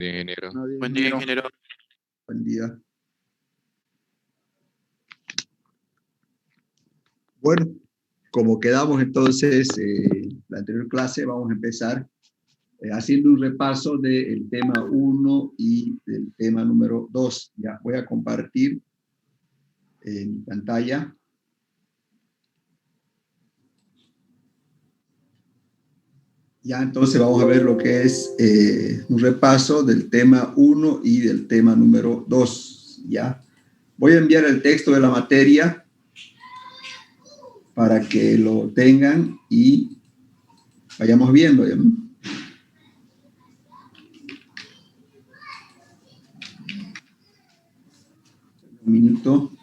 Bien, ingeniero. No, bien, Buen día, ingeniero. Buen día. Bueno, como quedamos entonces la anterior clase, vamos a empezar haciendo un repaso del tema 1 y del tema número 2. Ya voy a compartir en pantalla. Ya entonces vamos a ver lo que es un repaso del tema 1 y del tema número 2. Ya voy a enviar el texto de la materia para que lo tengan y vayamos viendo. ¿Ya? Un minuto.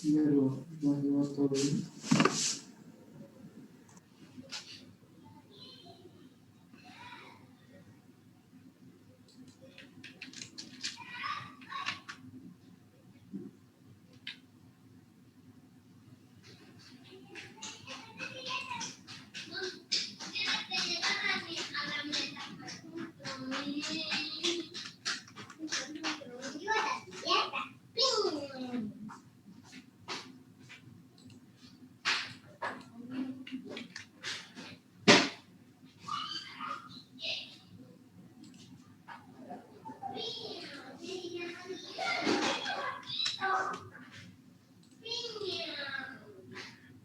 Pero no lleva todo bien.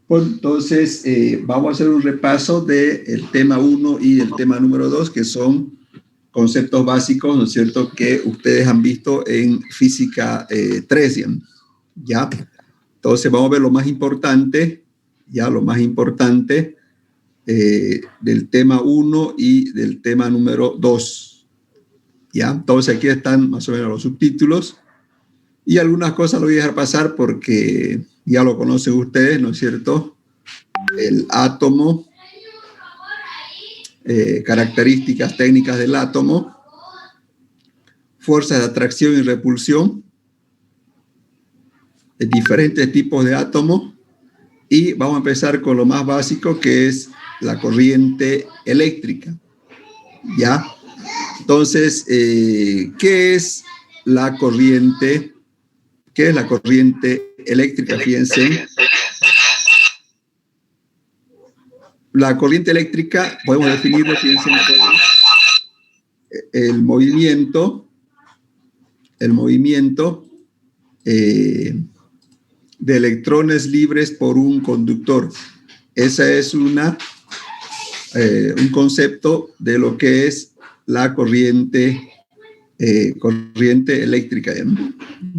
Pues, entonces, vamos a hacer un repaso del tema 1 y del tema número 2, que son conceptos básicos, ¿no es cierto?, que ustedes han visto en física 3, ¿ya? Entonces, vamos a ver lo más importante, ya lo más importante del tema 1 y del tema número 2, ¿ya? Entonces, aquí están más o menos los subtítulos y algunas cosas lo voy a dejar pasar porque ya lo conocen ustedes, ¿no es cierto? El átomo, características técnicas del átomo, fuerzas de atracción y repulsión, diferentes tipos de átomos, y vamos a empezar con lo más básico, que es la corriente eléctrica, ¿ya? Entonces, ¿qué es la corriente? ¿Qué es la corriente eléctrica? Fíjense. La corriente eléctrica, podemos definirlo, fíjense, el movimiento de electrones libres por un conductor. Ese es un concepto de lo que es la corriente eléctrica.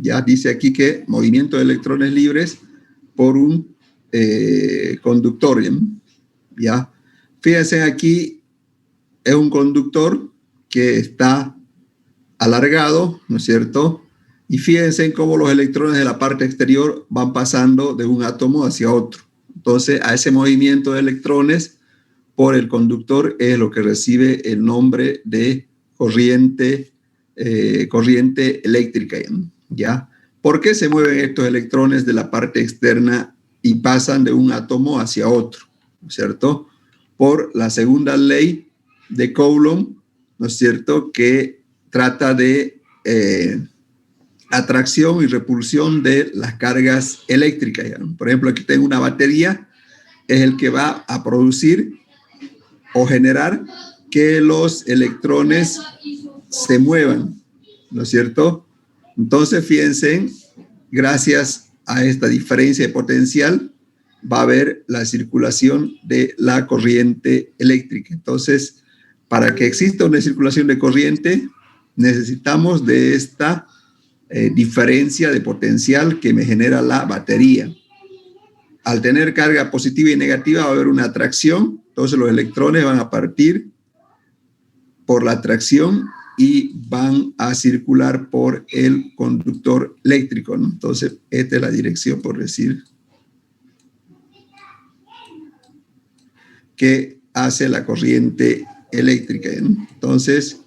Ya dice aquí que movimiento de electrones libres por un conductor. ¿Ya? Fíjense aquí, es un conductor que está alargado, ¿no es cierto? Y fíjense en cómo los electrones de la parte exterior van pasando de un átomo hacia otro. Entonces, a ese movimiento de electrones por el conductor es lo que recibe el nombre de corriente eléctrica, ¿ya? ¿Por qué se mueven estos electrones de la parte externa y pasan de un átomo hacia otro? ¿No es cierto? Por la segunda ley de Coulomb, ¿no es cierto?, que trata de atracción y repulsión de las cargas eléctricas. ¿No? Por ejemplo, aquí tengo una batería, es el que va a producir o generar que los electrones se muevan, ¿no es cierto? Entonces, fíjense, gracias a esta diferencia de potencial, va a haber la circulación de la corriente eléctrica. Entonces, para que exista una circulación de corriente, necesitamos de esta diferencia de potencial que me genera la batería. Al tener carga positiva y negativa va a haber una atracción, entonces los electrones van a partir por la atracción y van a circular por el conductor eléctrico, ¿no? Entonces, esta es la dirección, por decir, que hace la corriente eléctrica, ¿no? Entonces,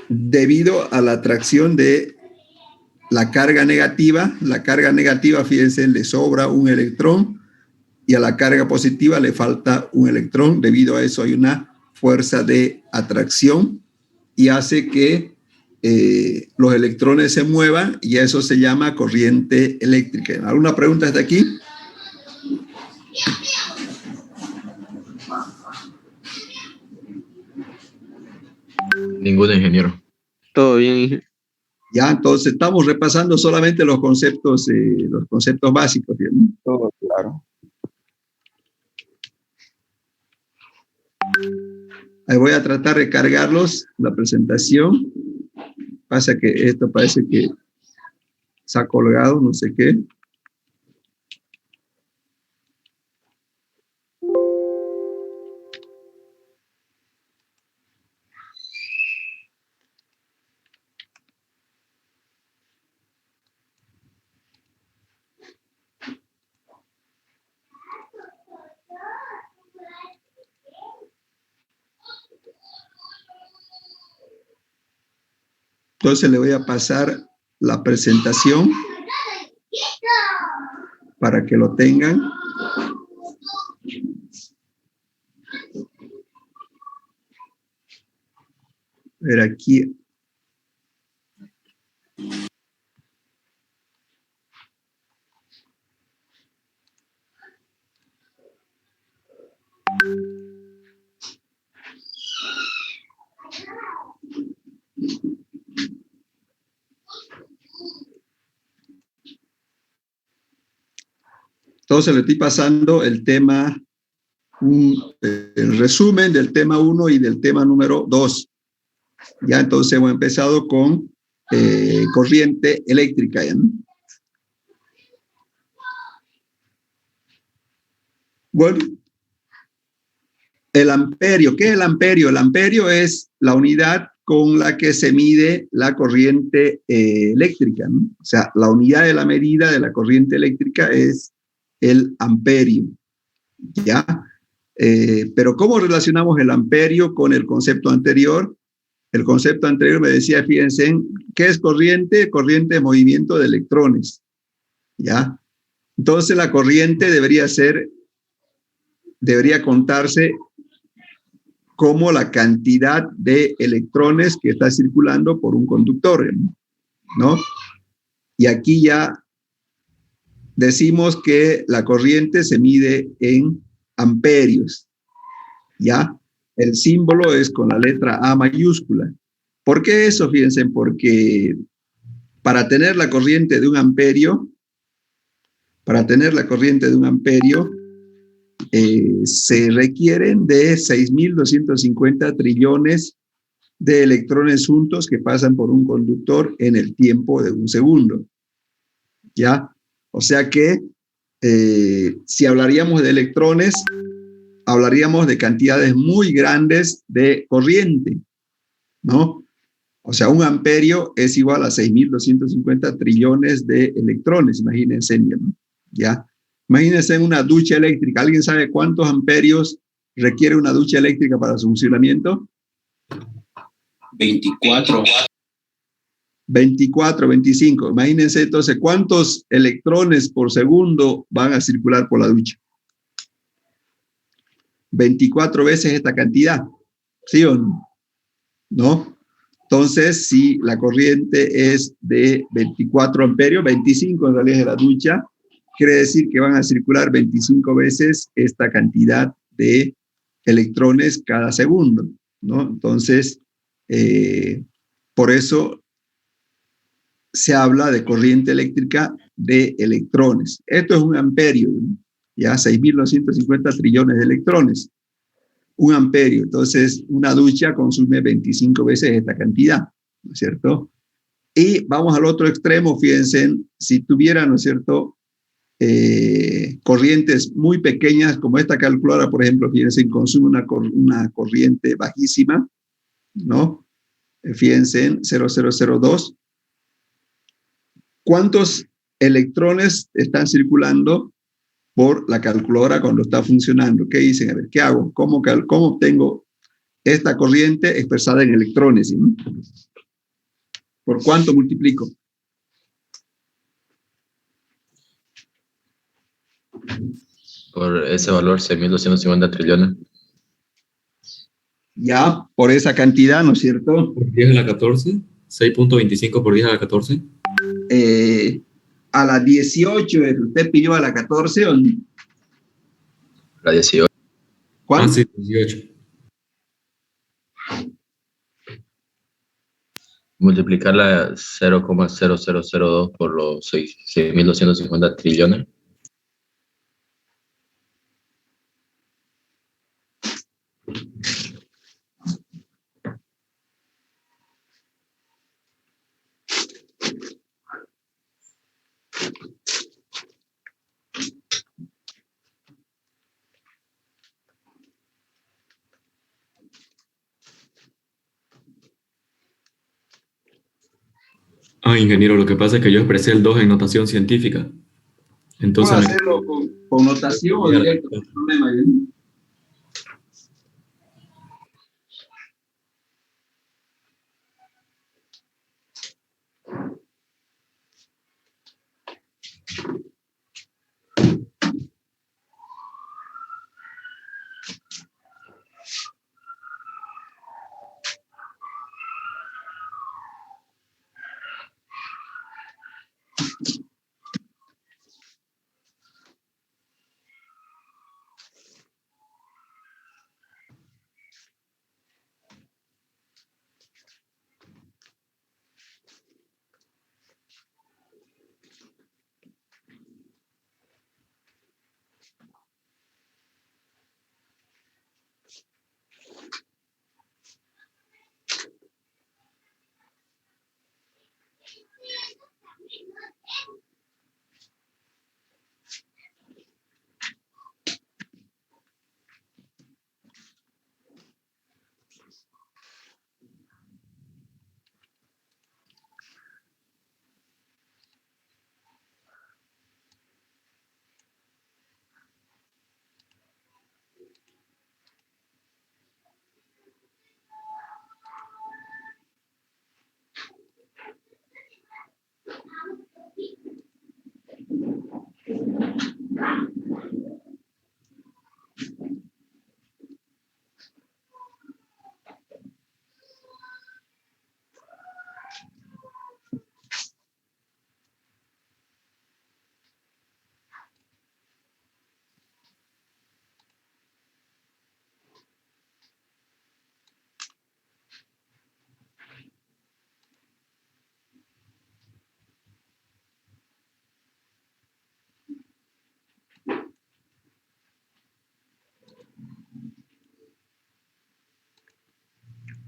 debido a la atracción de la carga negativa. La carga negativa, fíjense, le sobra un electrón y a la carga positiva le falta un electrón. Debido a eso hay una fuerza de atracción y hace que los electrones se muevan, y eso se llama corriente eléctrica. ¿Alguna pregunta hasta aquí? Ningún ingeniero. Todo bien. Ya, entonces estamos repasando solamente los conceptos básicos, ¿bien? Todo claro. Ahí voy a tratar de cargarlos, la presentación. Pasa que esto parece que se ha colgado, no sé qué. Entonces le voy a pasar la presentación para que lo tengan. A ver aquí. Entonces le estoy pasando el tema, el resumen del tema 1 y del tema número 2. Ya, entonces hemos empezado con corriente eléctrica, ¿ya? Bueno, el amperio. ¿Qué es el amperio? El amperio es la unidad con la que se mide la corriente eléctrica, ¿no? O sea, la unidad de la medida de la corriente eléctrica es el amperio, ¿ya? Pero ¿cómo relacionamos el amperio con el concepto anterior? El concepto anterior me decía, fíjense, ¿qué es corriente? Corriente es movimiento de electrones, ¿ya? Entonces la corriente debería contarse como la cantidad de electrones que está circulando por un conductor, ¿no? Y aquí ya decimos que la corriente se mide en amperios, ¿ya? El símbolo es con la letra A mayúscula. ¿Por qué eso? Fíjense, porque para tener la corriente de un amperio, se requieren de 6.250 trillones de electrones juntos que pasan por un conductor en el tiempo de un segundo, ¿ya? O sea que si hablaríamos de electrones, hablaríamos de cantidades muy grandes de corriente, ¿no? O sea, un amperio es igual a 6.250 trillones de electrones, imagínense, ¿no? ¿Ya? Imagínense en una ducha eléctrica. ¿Alguien sabe cuántos amperios requiere una ducha eléctrica para su funcionamiento? 24. 24, 25. Imagínense entonces cuántos electrones por segundo van a circular por la ducha. 24 veces esta cantidad, ¿sí o no? ¿No? Entonces, si la corriente es de 24 amperios, 25 en realidad es de la ducha, quiere decir que van a circular 25 veces esta cantidad de electrones cada segundo, ¿no? Entonces, por eso se habla de corriente eléctrica de electrones. Esto es un amperio, ¿no? Ya 6.250 trillones de electrones. Un amperio. Entonces, una ducha consume 25 veces esta cantidad, ¿no es cierto? Y vamos al otro extremo, fíjense, si tuviera, ¿no es cierto?, corrientes muy pequeñas, como esta calculadora, por ejemplo, fíjense, consume una corriente bajísima, ¿no? Fíjense en 0,002. ¿Cuántos electrones están circulando por la calculadora cuando está funcionando? ¿Qué dicen? A ver, ¿qué hago? ¿Cómo obtengo esta corriente expresada en electrones? ¿Sí? ¿Por cuánto multiplico? Por ese valor, 6.250 trillones. Ya, por esa cantidad, ¿no es cierto? Por 10 a la 14, 6.25 por 10 a la 14. A la 18, ¿usted pidió a la 14 o no? La 18. ¿Cuánto? Ah, sí, 18. Multiplicarla 0,0002 por los 6.250 trillones. Ah, ingeniero, lo que pasa es que yo expresé el 2 en notación científica. Entonces ¿Puedo me... hacerlo con notación o directo? No hay problema, ¿eh?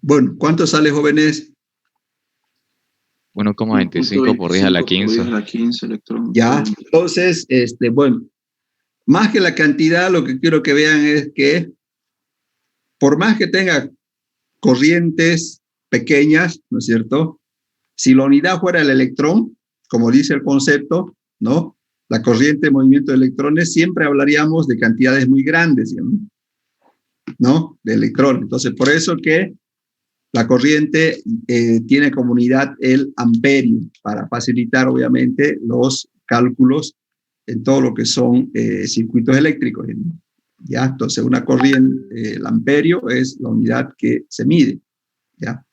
Bueno, ¿cuánto sale, jóvenes? 1,25 por 10 a la 15. electrones. Ya, entonces, bueno, más que la cantidad, lo que quiero que vean es que por más que tenga corrientes pequeñas, ¿no es cierto? Si la unidad fuera el electrón, como dice el concepto, ¿no? La corriente de movimiento de electrones, siempre hablaríamos de cantidades muy grandes, ¿no? De electrones. Entonces, por eso que la corriente tiene como unidad el amperio, para facilitar, obviamente, los cálculos en todo lo que son circuitos eléctricos, ¿ya? Entonces, una corriente, el amperio es la unidad que se mide, ¿ya?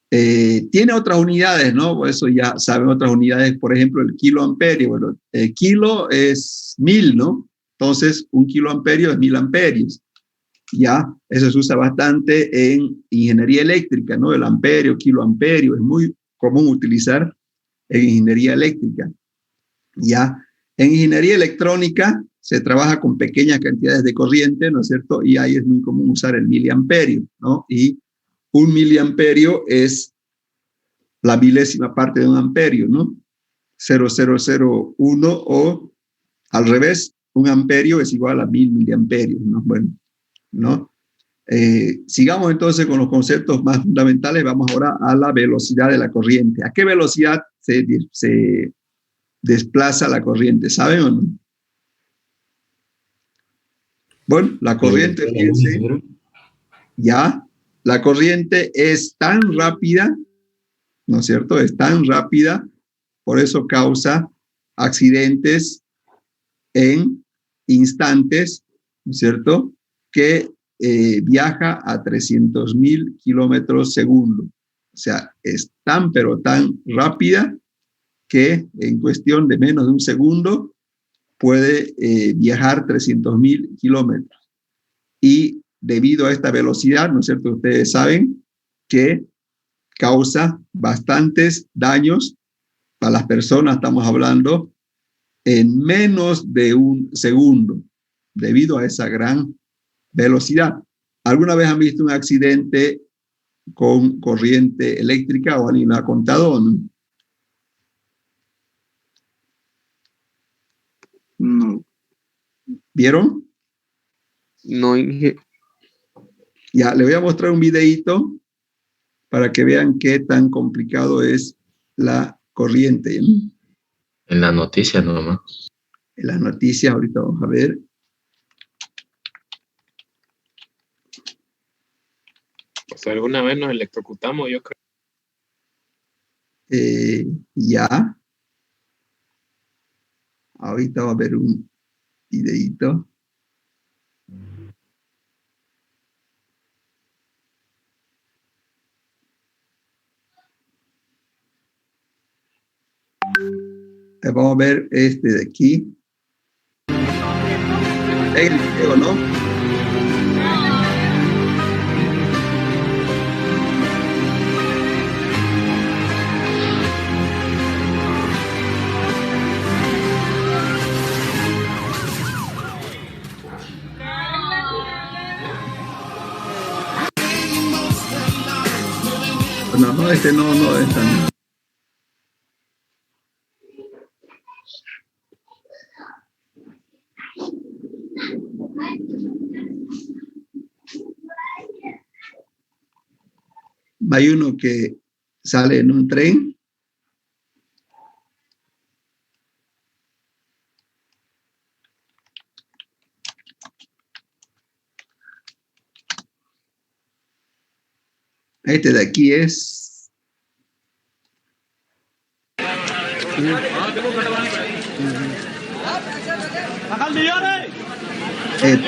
Tiene otras unidades, ¿no? Por eso ya saben otras unidades, por ejemplo, el kiloamperio. Bueno, el kilo es 1000, ¿no? Entonces, un kiloamperio es 1000 amperios. Ya, eso se usa bastante en ingeniería eléctrica, ¿no? El amperio, kiloamperio, es muy común utilizar en ingeniería eléctrica. Ya, en ingeniería electrónica se trabaja con pequeñas cantidades de corriente, ¿no es cierto? Y ahí es muy común usar el miliamperio, ¿no? Y un miliamperio es la milésima parte de un amperio, ¿no? 0,001 o al revés, un amperio es igual a 1000 miliamperios, ¿no? Bueno, ¿no? Sigamos entonces con los conceptos más fundamentales. Vamos ahora a la velocidad de la corriente. ¿A qué velocidad se desplaza la corriente? ¿Saben o no? Bueno, la corriente, fíjense, ya, la corriente es tan rápida ¿no es cierto? Es tan rápida, por eso causa accidentes en instantes, ¿no es cierto? Que viaja a 300.000 kilómetros segundo. O sea, es tan, pero tan rápida que en cuestión de menos de un segundo puede viajar 300.000 kilómetros. Y debido a esta velocidad, ¿no es cierto? Ustedes saben que causa bastantes daños a las personas, estamos hablando, en menos de un segundo, debido a esa gran velocidad. ¿Alguna vez han visto un accidente con corriente eléctrica o alguien lo ha contado o no? No. ¿Vieron? No, Ya, le voy a mostrar un videíto para que vean qué tan complicado es la corriente. En la noticia nomás. En las noticias, ahorita vamos a ver. Pues alguna vez nos electrocutamos, yo creo. Ya. Ahorita va a ver un videíto. Vamos a ver este de aquí. El video, ¿no? No, este no, esta no. Hay uno que sale en un tren. Este de aquí es...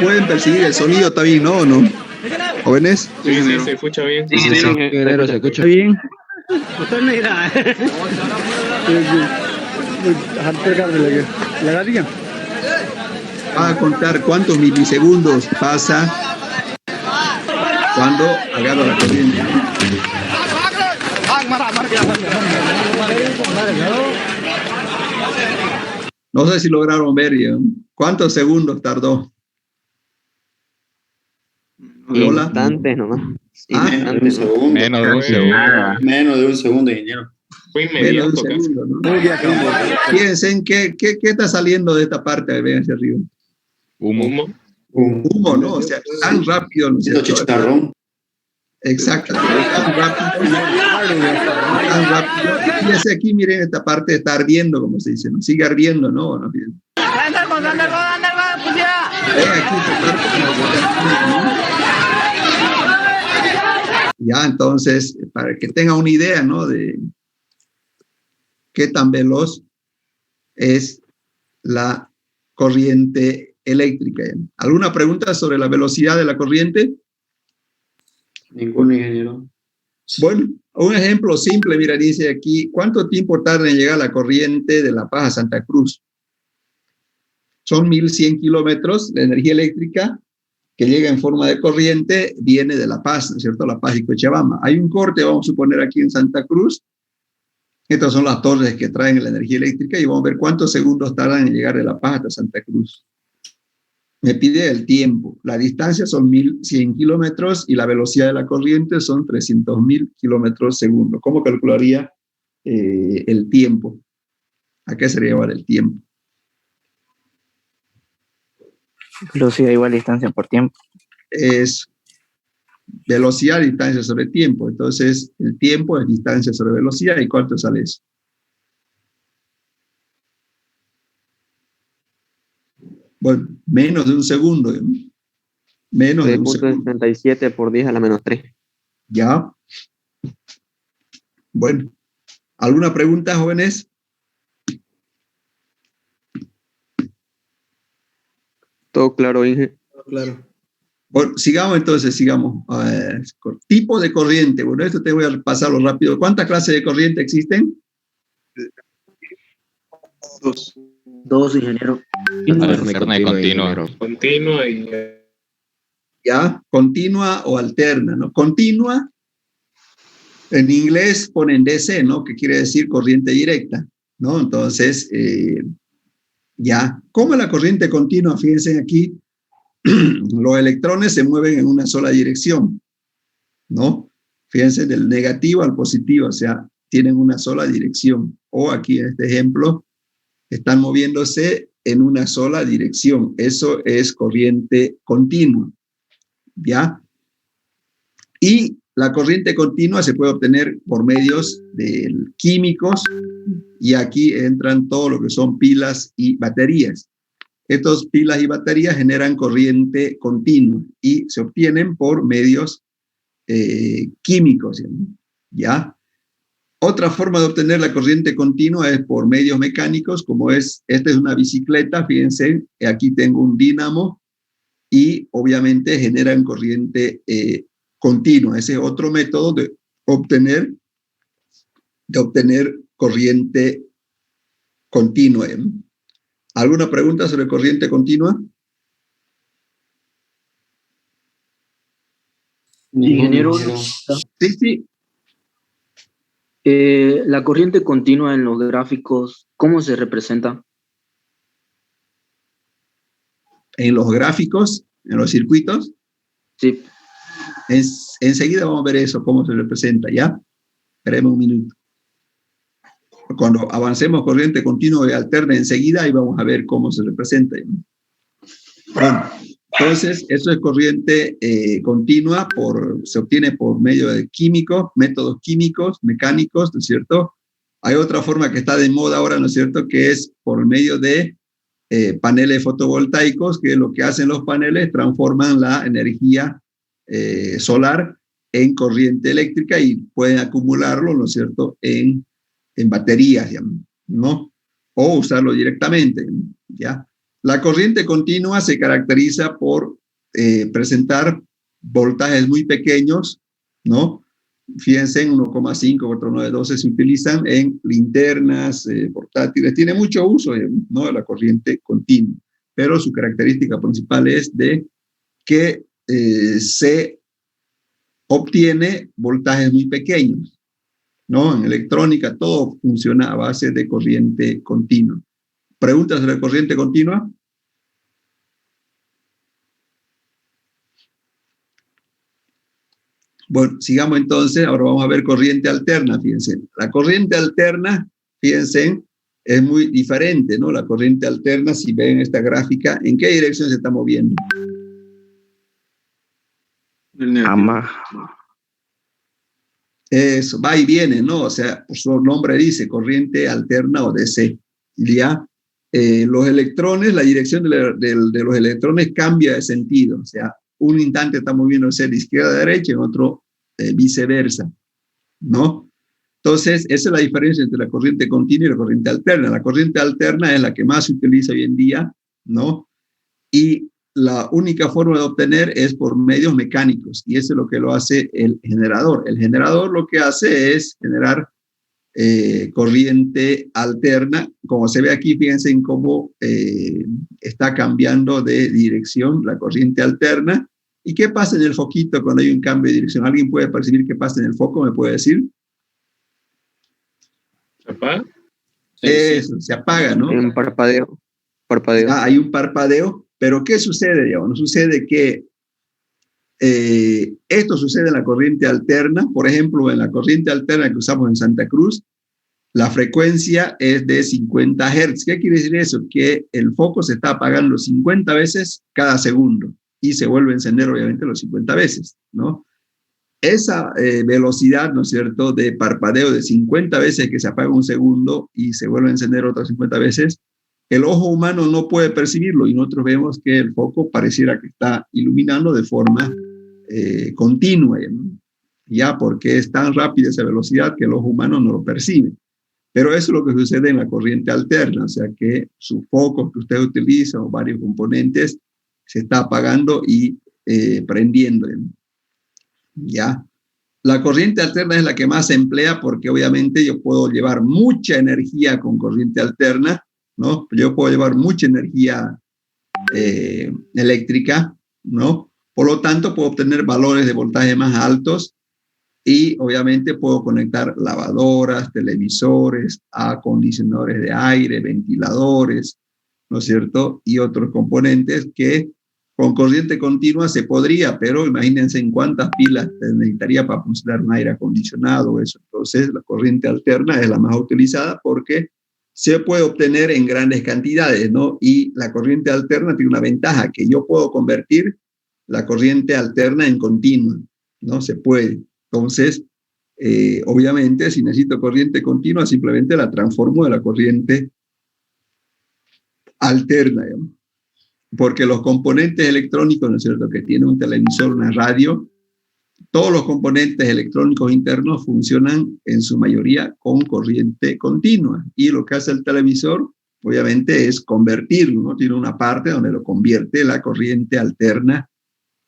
¿pueden percibir el sonido? ¿Está bien, no? ¿O no? ¿Jóvenes? Sí, se escucha bien. Sí, sí, sí. se escucha bien. Usted me dirá. Va a contar cuántos milisegundos pasa cuando agarra la corriente. No sé si lograron ver, ¿cuántos segundos tardó? Hola. Instantes nomás. Ah, Instantes, ¿no? Menos de un segundo. Menos de un segundo, ingeniero. Fue Menos de inmediato un casi. segundo, ¿no? Fíjense en qué está saliendo de esta parte, ven hacia arriba. Humo. Humo, ¿no? O sea, tan rápido, ¿no es cierto? Chicharrón. Exacto, tan rápido. Tan rápido. Fíjense aquí, miren, esta parte está ardiendo, como se dice, ¿no? Sigue ardiendo, ¿no? ¿No? Ven aquí esta parte, ¿no? Ya, entonces, para que tenga una idea, ¿no? De qué tan veloz es la corriente eléctrica. ¿Alguna pregunta sobre la velocidad de la corriente? Ningún ingeniero. Bueno, un ejemplo simple, mira, dice aquí, ¿cuánto tiempo tarda en llegar la corriente de La Paz a Santa Cruz? Son 1.100 kilómetros, la energía eléctrica que llega en forma de corriente viene de La Paz, ¿no es cierto? La Paz y Cochabamba. Hay un corte, vamos a suponer, aquí en Santa Cruz. Estas son las torres que traen la energía eléctrica y vamos a ver cuántos segundos tardan en llegar de La Paz hasta Santa Cruz. Me pide el tiempo. La distancia son 1.100 kilómetros y la velocidad de la corriente son 300.000 kilómetros segundo. ¿Cómo calcularía el tiempo? ¿A qué sería llevar el tiempo? Velocidad igual distancia por tiempo. Es velocidad, distancia sobre tiempo. Entonces, el tiempo es distancia sobre velocidad. ¿Y cuánto sale eso? Bueno, menos de un segundo. Menos de un segundo. 3.67 por 10 a la menos 3. Ya. Bueno, ¿Alguna pregunta, jóvenes? Todo claro, Inge. Claro. Bueno, sigamos. Tipo de corriente. Bueno, esto te voy a pasarlo rápido. ¿Cuántas clases de corriente existen? Dos, ingeniero. Alterna y continua. Continua y ¿Ya? Continua o alterna, ¿no? Continua, en inglés ponen DC, ¿no? Que quiere decir corriente directa, ¿no? Entonces, ya. ¿Cómo es la corriente continua? Fíjense aquí, los electrones se mueven en una sola dirección, ¿no? Fíjense, del negativo al positivo, o sea, tienen una sola dirección. O aquí en este ejemplo, están moviéndose en una sola dirección. Eso es corriente continua, ¿ya? Y la corriente continua se puede obtener por medios de químicos, y aquí entran todo lo que son pilas y baterías. Estas pilas y baterías generan corriente continua y se obtienen por medios químicos, ¿ya? Otra forma de obtener la corriente continua es por medios mecánicos, como esta es una bicicleta, fíjense, aquí tengo un dínamo y obviamente generan corriente continua. Ese es otro método de obtener corriente continua. ¿Alguna pregunta sobre corriente continua? Ingeniero, Sí. la corriente continua en los gráficos, ¿cómo se representa? En los gráficos, en los circuitos. Sí. Enseguida vamos a ver eso, cómo se representa, ¿ya? Esperemos un minuto. Cuando avancemos corriente continua y alterna enseguida, ahí vamos a ver cómo se representa. Bueno, entonces, eso es corriente continua, se obtiene por medio de químicos, métodos químicos, mecánicos, ¿no es cierto? Hay otra forma que está de moda ahora, ¿no es cierto?, que es por medio de paneles fotovoltaicos, que lo que hacen los paneles, transforman la energía solar en corriente eléctrica y pueden acumularlo, ¿no es cierto?, en baterías, ¿no? O usarlo directamente, ¿ya? La corriente continua se caracteriza por presentar voltajes muy pequeños, ¿no? Fíjense, en 1,5, 4,912 se utilizan en linternas, portátiles. Tiene mucho uso, ¿no?, la corriente continua, pero su característica principal es de que se obtiene voltajes muy pequeños, ¿no? En electrónica todo funciona a base de corriente continua. ¿Preguntas sobre corriente continua? Bueno, sigamos entonces. Ahora vamos a ver corriente alterna, fíjense. La corriente alterna, fíjense, es muy diferente, ¿no? La corriente alterna, si ven esta gráfica, ¿en qué dirección se está moviendo? Eso, va y viene, ¿no? O sea, por su nombre dice corriente alterna o DC, ¿ya? Los electrones, la dirección de los electrones cambia de sentido, o sea, un instante está moviéndose de izquierda a derecha, en otro viceversa, ¿no? Entonces, esa es la diferencia entre la corriente continua y la corriente alterna. La corriente alterna es la que más se utiliza hoy en día, ¿no? Y la única forma de obtener es por medios mecánicos, y eso es lo que lo hace el generador. El generador lo que hace es generar corriente alterna. Como se ve aquí, fíjense en cómo está cambiando de dirección la corriente alterna. ¿Y qué pasa en el foquito cuando hay un cambio de dirección? ¿Alguien puede percibir qué pasa en el foco? ¿Me puede decir? ¿se apaga? Eso, se apaga, ¿no? Un parpadeo. Parpadeo. Hay un parpadeo, pero ¿qué sucede, digamos? Sucede que esto sucede en la corriente alterna. Por ejemplo, en la corriente alterna que usamos en Santa Cruz, la frecuencia es de 50 Hz. ¿Qué quiere decir eso? Que el foco se está apagando 50 veces cada segundo y se vuelve a encender, obviamente, los 50 veces, ¿no? Esa velocidad, ¿no es cierto?, de parpadeo de 50 veces que se apaga un segundo y se vuelve a encender otras 50 veces, el ojo humano no puede percibirlo, y nosotros vemos que el foco pareciera que está iluminando de forma continua, ¿no? Ya, porque es tan rápida esa velocidad que el ojo humano no lo percibe. Pero eso es lo que sucede en la corriente alterna, o sea que sus focos que usted utiliza o varios componentes se está apagando y prendiendo. ¿Ya? La corriente alterna es la que más se emplea porque obviamente yo puedo llevar mucha energía con corriente alterna, ¿no? Yo puedo llevar mucha energía eléctrica, ¿no? Por lo tanto, puedo obtener valores de voltaje más altos y obviamente puedo conectar lavadoras, televisores, acondicionadores de aire, ventiladores, ¿no es cierto? Y otros componentes que con corriente continua se podría, pero imagínense en cuántas pilas necesitaría para funcionar un aire acondicionado o eso. Entonces, la corriente alterna es la más utilizada porque se puede obtener en grandes cantidades, ¿no? Y la corriente alterna tiene una ventaja, que yo puedo convertir la corriente alterna en continua, ¿no? Se puede. Entonces, obviamente, si necesito corriente continua, simplemente la transformo de la corriente alterna, digamos. Porque los componentes electrónicos, ¿no es cierto?, que tiene un televisor, una radio, todos los componentes electrónicos internos funcionan en su mayoría con corriente continua. Y lo que hace el televisor, obviamente, es convertirlo, ¿no? Tiene una parte donde lo convierte la corriente alterna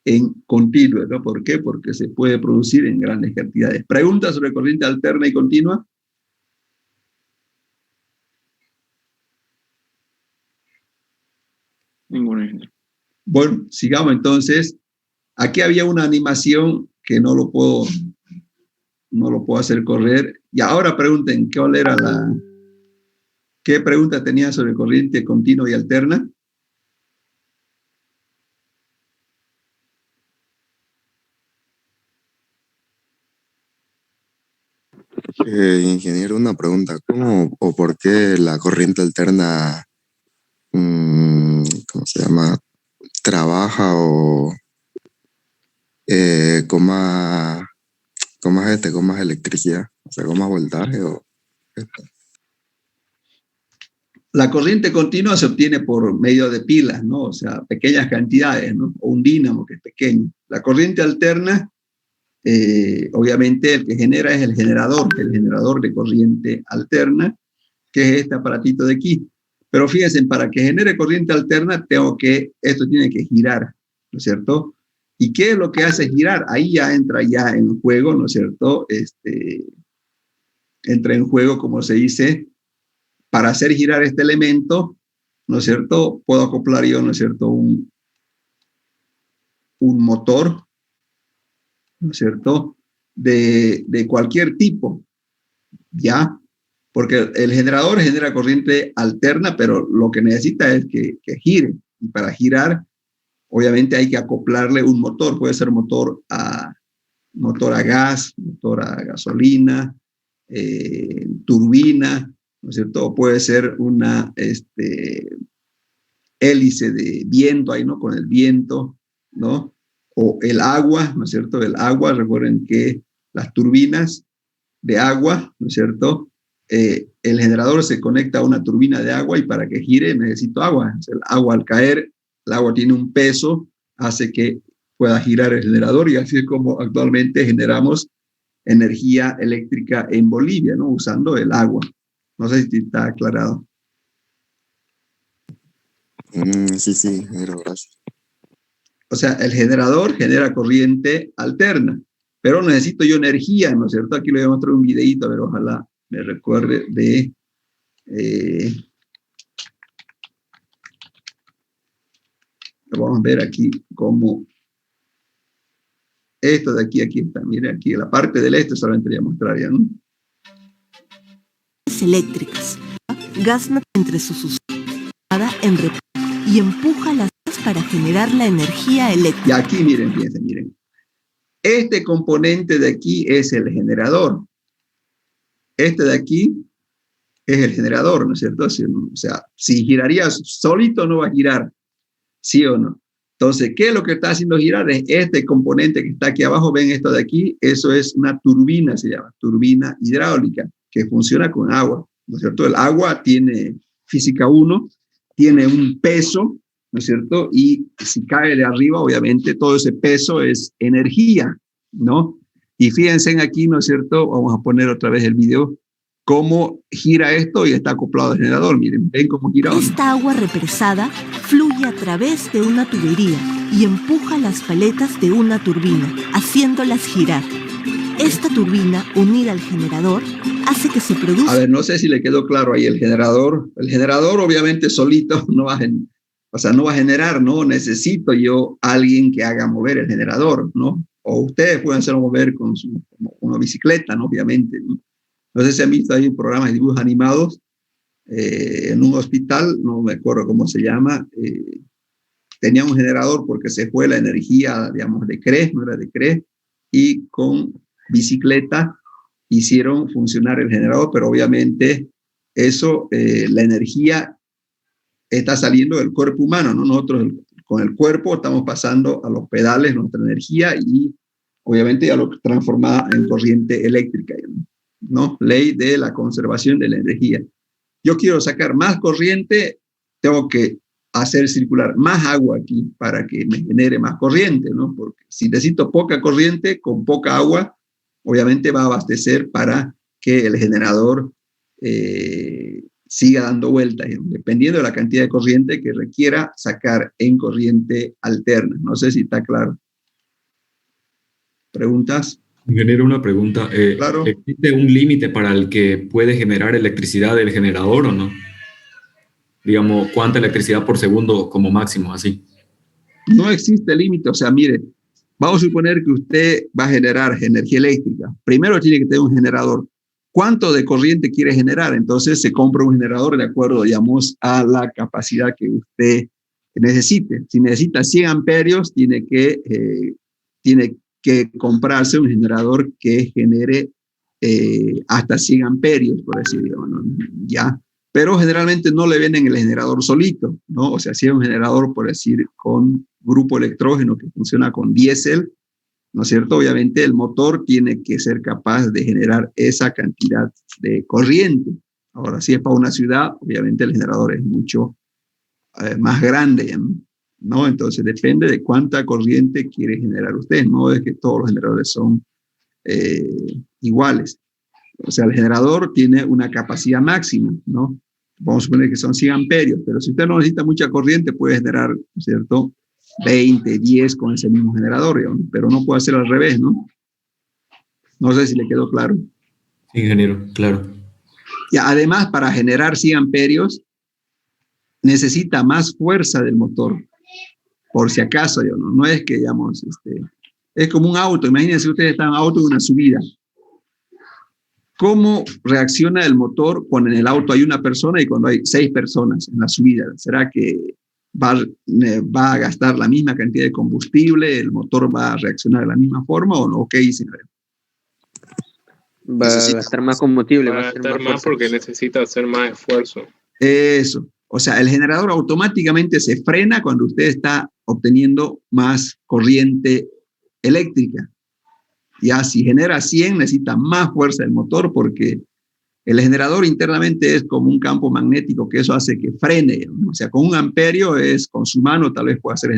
en continua, ¿no? ¿Por qué? Porque se puede producir en grandes cantidades. ¿Preguntas sobre corriente alterna y continua? Ninguno, ingeniero. Bueno, sigamos entonces. Aquí había una animación que no lo puedo hacer correr. Y ahora pregunten, ¿qué pregunta tenía sobre corriente continua y alterna? Ingeniero, una pregunta. ¿Cómo o por qué la corriente alterna, ¿cómo se llama? Trabaja o con más electricidad? O sea, con más voltaje o... La corriente continua se obtiene por medio de pilas, ¿no? O sea, pequeñas cantidades, ¿no? O un dínamo que es pequeño. La corriente alterna, obviamente el que genera es el generador de corriente alterna, que es este aparatito de aquí. Pero fíjense, para que genere corriente alterna, esto tiene que girar, ¿no es cierto? ¿Y qué es lo que hace girar? Ahí ya entra ya en juego, ¿no es cierto? Entra en juego, como se dice, para hacer girar este elemento, ¿no es cierto? Puedo acoplar yo, ¿no es cierto? Un motor, ¿no es cierto? De cualquier tipo, ¿ya? Porque el generador genera corriente alterna, pero lo que necesita es que gire. Y para girar, obviamente hay que acoplarle un motor. Puede ser motor a gas, motor a gasolina, turbina, ¿no es cierto? O puede ser una hélice de viento ahí, ¿no? Con el viento, ¿no? O el agua, ¿no es cierto? El agua, recuerden que las turbinas de agua, ¿no es cierto? El generador se conecta a una turbina de agua y para que gire necesito agua. O sea, el agua al caer, el agua tiene un peso, hace que pueda girar el generador y así es como actualmente generamos energía eléctrica en Bolivia, ¿no? Usando el agua. No sé si está aclarado. Sí, pero gracias. O sea, el generador genera corriente alterna, pero necesito yo energía, ¿no es cierto? Aquí le voy a mostrar un videito, a ver, ojalá me recuerde de... vamos a ver aquí cómo... Esto de aquí está, mire aquí, la parte del solamente le voy a mostrar ya, ¿no? Eléctricas. Gas entre sus usuarios en y empuja las para generar la energía eléctrica. Y aquí miren, fíjense, miren. Este componente de aquí es el generador. Este de aquí es el generador, ¿no es cierto? O sea, si giraría solito no va a girar, ¿sí o no? Entonces, ¿qué es lo que está haciendo girar? Es este componente que está aquí abajo, ven esto de aquí, eso es una turbina, se llama, turbina hidráulica, que funciona con agua, ¿no es cierto? El agua tiene física 1, tiene un peso, ¿no es cierto? Y si cae de arriba, obviamente, todo ese peso es energía, ¿no? Y fíjense aquí, ¿no es cierto? Vamos a poner otra vez el video. cómo gira esto y está acoplado al generador. Miren, ven cómo gira. Esta agua represada fluye a través de una tubería y empuja las paletas de una turbina, haciéndolas girar. Esta turbina, unida al generador, hace que se produzca... A ver, no sé si le quedó claro ahí el generador. El generador obviamente solito no va a generar, ¿no? Necesito yo alguien que haga mover el generador, ¿no? O ustedes pueden hacerlo mover con una bicicleta, ¿no? Obviamente, ¿no? No sé si han visto ahí un programa de dibujos animados en un hospital, no me acuerdo cómo se llama, tenía un generador porque se fue la energía, digamos, de CRE, no era de CRE, y con bicicleta hicieron funcionar el generador, pero obviamente eso, la energía está saliendo del cuerpo humano, ¿no? Nosotros con el cuerpo estamos pasando a los pedales nuestra energía y obviamente ya lo transforma en corriente eléctrica, ¿no? Ley de la conservación de la energía. Yo quiero sacar más corriente, tengo que hacer circular más agua aquí para que me genere más corriente, ¿no? Porque si necesito poca corriente, con poca agua, obviamente va a abastecer para que el generador siga dando vueltas, dependiendo de la cantidad de corriente que requiera sacar en corriente alterna. No sé si está claro. ¿Preguntas? Ingeniero, una pregunta. Claro. ¿Existe un límite para el que puede generar electricidad el generador o no? Digamos, ¿cuánta electricidad por segundo como máximo, así? No existe límite. O sea, mire, vamos a suponer que usted va a generar energía eléctrica. Primero tiene que tener un generador. ¿Cuánto de corriente quiere generar? Entonces se compra un generador de acuerdo, digamos, a la capacidad que usted necesite. Si necesita 100 amperios, tiene que comprarse un generador que genere hasta 100 amperios, por decirlo, ¿no? Ya. Pero generalmente no le venden el generador solito, ¿no? O sea, si es un generador, por decir, con grupo electrógeno que funciona con diésel, ¿no es cierto? Obviamente el motor tiene que ser capaz de generar esa cantidad de corriente. Ahora, si es para una ciudad, obviamente el generador es mucho más grande, ¿no? Entonces depende de cuánta corriente quiere generar usted, no es que todos los generadores son iguales. O sea, el generador tiene una capacidad máxima, ¿no? Vamos a suponer que son 100 amperios, pero si usted no necesita mucha corriente, puede generar, ¿no es cierto?, 20, 10 con ese mismo generador, pero no puede ser al revés, ¿no? No sé si le quedó claro. Ingeniero, claro. Y además, para generar 100 amperios, necesita más fuerza del motor, por si acaso, no es que, digamos, es como un auto. Imagínense ustedes están en un auto de una subida. ¿Cómo reacciona el motor cuando en el auto hay una persona y cuando hay 6 personas en la subida? ¿Será que va a gastar la misma cantidad de combustible? ¿El motor va a reaccionar de la misma forma o no? ¿Qué dicen? Va a gastar más combustible. Va a gastar más porque necesita hacer más esfuerzo. Eso. O sea, el generador automáticamente se frena cuando usted está obteniendo más corriente eléctrica. Ya si genera 100, necesita más fuerza del motor porque el generador internamente es como un campo magnético que eso hace que frene, ¿no? O sea, con 1 amperio con su mano tal vez pueda hacer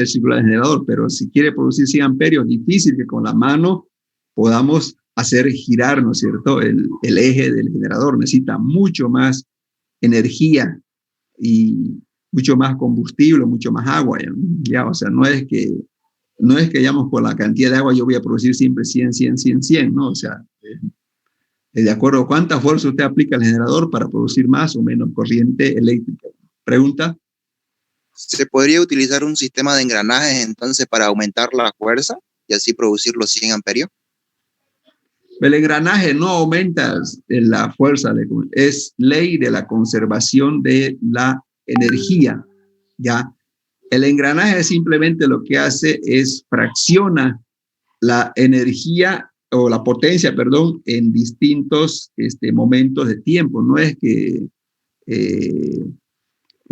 circular el generador, pero si quiere producir 100 amperios, es difícil que con la mano podamos hacer girar, ¿no es cierto?, el eje del generador. Necesita mucho más energía y mucho más combustible, mucho más agua, ¿ya? O sea, no es que, digamos, por la cantidad de agua yo voy a producir siempre 100, 100, 100, 100, ¿no? O sea, de acuerdo a cuánta fuerza usted aplica al generador para producir más o menos corriente eléctrica. ¿Pregunta? ¿Se podría utilizar un sistema de engranajes entonces para aumentar la fuerza y así producir los 100 amperios? El engranaje no aumenta la fuerza, es ley de la conservación de la energía, ¿ya? El engranaje simplemente lo que hace es fracciona la energía o la potencia, perdón, en distintos momentos de tiempo. No es que,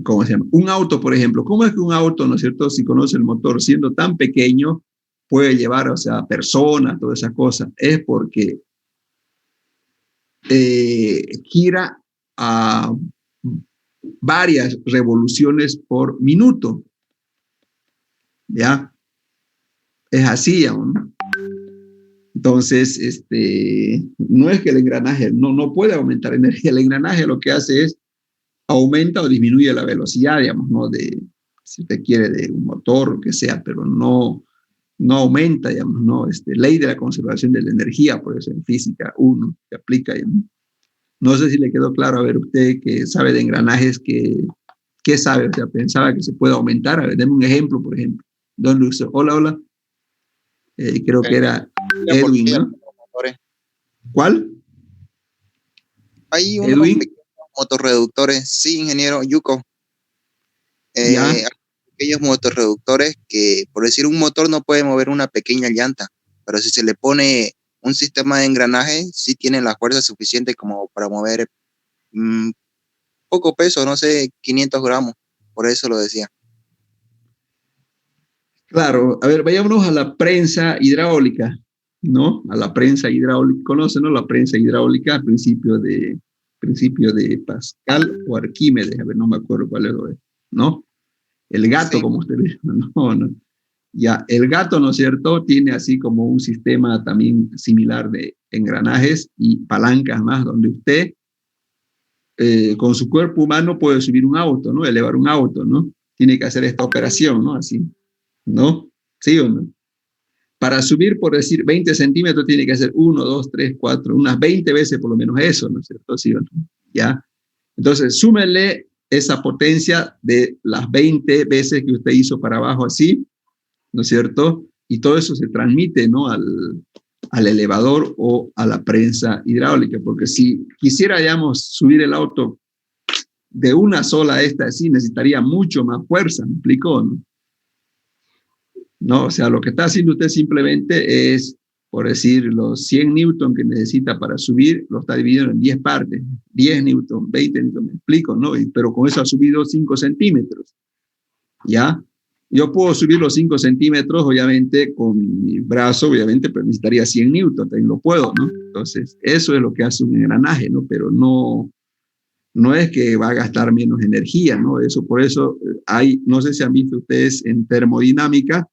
¿cómo se llama? Un auto, por ejemplo. ¿Cómo es que un auto, ¿no es cierto?, si conoce el motor, siendo tan pequeño, puede llevar, o sea, personas, todas esas cosas? Es porque gira a varias revoluciones por minuto. ¿Ya? Es así aún. Entonces, no es que el engranaje no puede aumentar energía. El engranaje lo que hace es aumenta o disminuye la velocidad, digamos, ¿no? Si usted quiere, de un motor, lo que sea, pero no aumenta, digamos, ¿no? Ley de la conservación de la energía, por eso en física 1 se aplica, digamos. No sé si le quedó claro, a ver, usted que sabe de engranajes, ¿qué sabe? O sea, pensaba que se puede aumentar. A ver, denme un ejemplo, por ejemplo. Don Luis, hola. Creo que era Edwin, ¿no? ¿Cuál? Hay unos Edwin. pequeños motorreductores, sí, ingeniero Yuko. Hay pequeños motorreductores que, por decir, un motor no puede mover una pequeña llanta, pero si se le pone un sistema de engranaje, sí tiene la fuerza suficiente como para mover poco peso, no sé, 500 gramos, por eso lo decía. Claro, a ver, vayámonos a la prensa hidráulica, ¿no? A la prensa hidráulica, ¿conocen, no? La prensa hidráulica, principio de Pascal o Arquímedes, a ver, no me acuerdo cuál es, ¿no? El gato, sí. Como usted dice, no. Ya, el gato, ¿no es cierto?, tiene así como un sistema también similar de engranajes y palancas más, donde usted con su cuerpo humano puede subir un auto, ¿no? Elevar un auto, ¿no? Tiene que hacer esta operación, ¿no? Así, ¿no? ¿Sí o no? Para subir, por decir, 20 centímetros, tiene que hacer 1, 2, 3, 4, unas 20 veces por lo menos eso, ¿no es cierto? ¿Sí o no? ¿Ya? Entonces, súmenle esa potencia de las 20 veces que usted hizo para abajo así, ¿no es cierto? Y todo eso se transmite, ¿no? Al elevador o a la prensa hidráulica, porque si quisiéramos subir el auto de una sola así, necesitaría mucho más fuerza, ¿me explicó? ¿No? O sea, lo que está haciendo usted simplemente es, por decir, los 100 newton que necesita para subir, lo está dividiendo en 10 partes, 10 newton, 20 newton, me explico, ¿no? Pero con eso ha subido 5 centímetros, ¿ya? Yo puedo subir los 5 centímetros, obviamente, con mi brazo, obviamente, pero necesitaría 100 newton, también lo puedo, ¿no? Entonces, eso es lo que hace un engranaje, ¿no? Pero no es que va a gastar menos energía, ¿no? Por eso hay, no sé si han visto ustedes en termodinámica,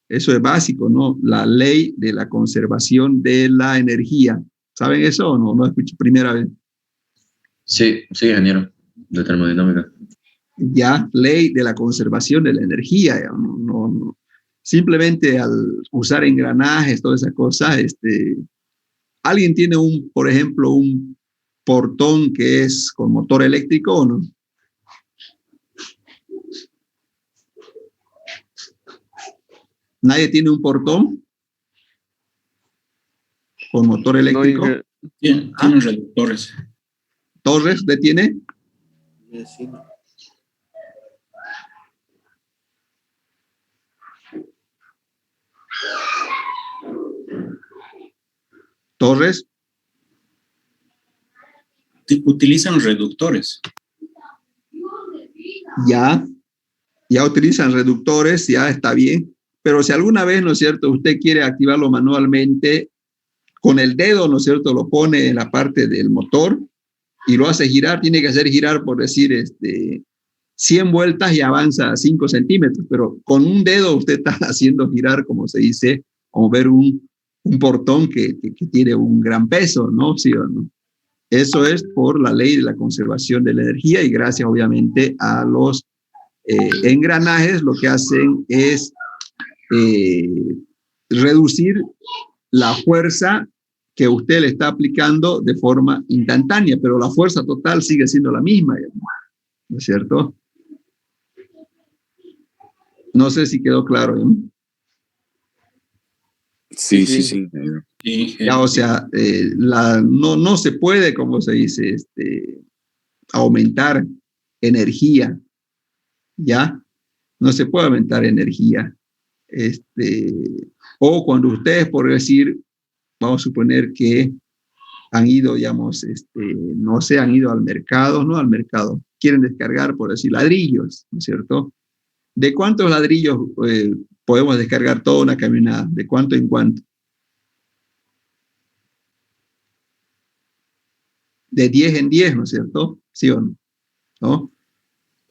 eso es básico, ¿no? La ley de la conservación de la energía. ¿Saben eso o no? No escucho primera vez. Sí, ingeniero, de termodinámica. Ya, ley de la conservación de la energía. No. Simplemente al usar engranajes, todas esas cosas, alguien tiene por ejemplo, un portón que es con motor eléctrico, ¿o no? ¿Nadie tiene un portón con motor eléctrico? No, tienen reductores. ¿Torres usted tiene? Sí. ¿Torres? Utilizan reductores. Ya utilizan reductores, ya está bien. Pero si alguna vez, ¿no es cierto?, usted quiere activarlo manualmente, con el dedo, ¿no es cierto?, lo pone en la parte del motor y lo hace girar, tiene que hacer girar, por decir, 100 vueltas y avanza 5 centímetros, pero con un dedo usted está haciendo girar, como se dice, como ver un portón que tiene un gran peso, ¿no? ¿Sí o no? Eso es por la ley de la conservación de la energía y gracias, obviamente, a los engranajes, lo que hacen es reducir la fuerza que usted le está aplicando de forma instantánea, pero la fuerza total sigue siendo la misma, ¿no es cierto? No sé si quedó claro, ¿no? Sí. Ya, o sea, no se puede, como se dice, aumentar energía, ¿ya? No se puede aumentar energía. O cuando ustedes, por decir, vamos a suponer que han ido, digamos, no sé, han ido al mercado, ¿no? Al mercado. Quieren descargar, por decir, ladrillos, ¿no es cierto? ¿De cuántos ladrillos podemos descargar toda una camionada? ¿De cuánto en cuánto? De 10 en 10, ¿no es cierto? ¿Sí o no? ¿No?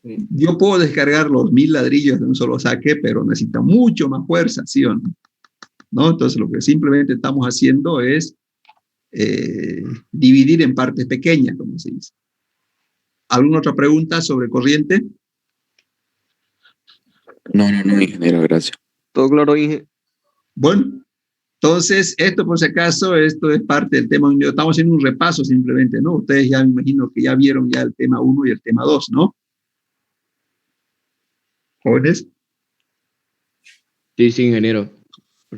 Sí. Yo puedo descargar los 1000 ladrillos de un solo saque, pero necesita mucho más fuerza, ¿sí o no? ¿no? Entonces lo que simplemente estamos haciendo es dividir en partes pequeñas, como se dice. ¿Alguna otra pregunta sobre corriente? No, ingeniero, gracias. Todo claro, Inge. Bueno, entonces, esto por si acaso, esto es parte del tema 1. Estamos haciendo un repaso simplemente, ¿no? Ustedes ya me imagino que ya vieron ya el tema 1 y el tema 2, ¿no? ¿Jóvenes? Sí, ingeniero.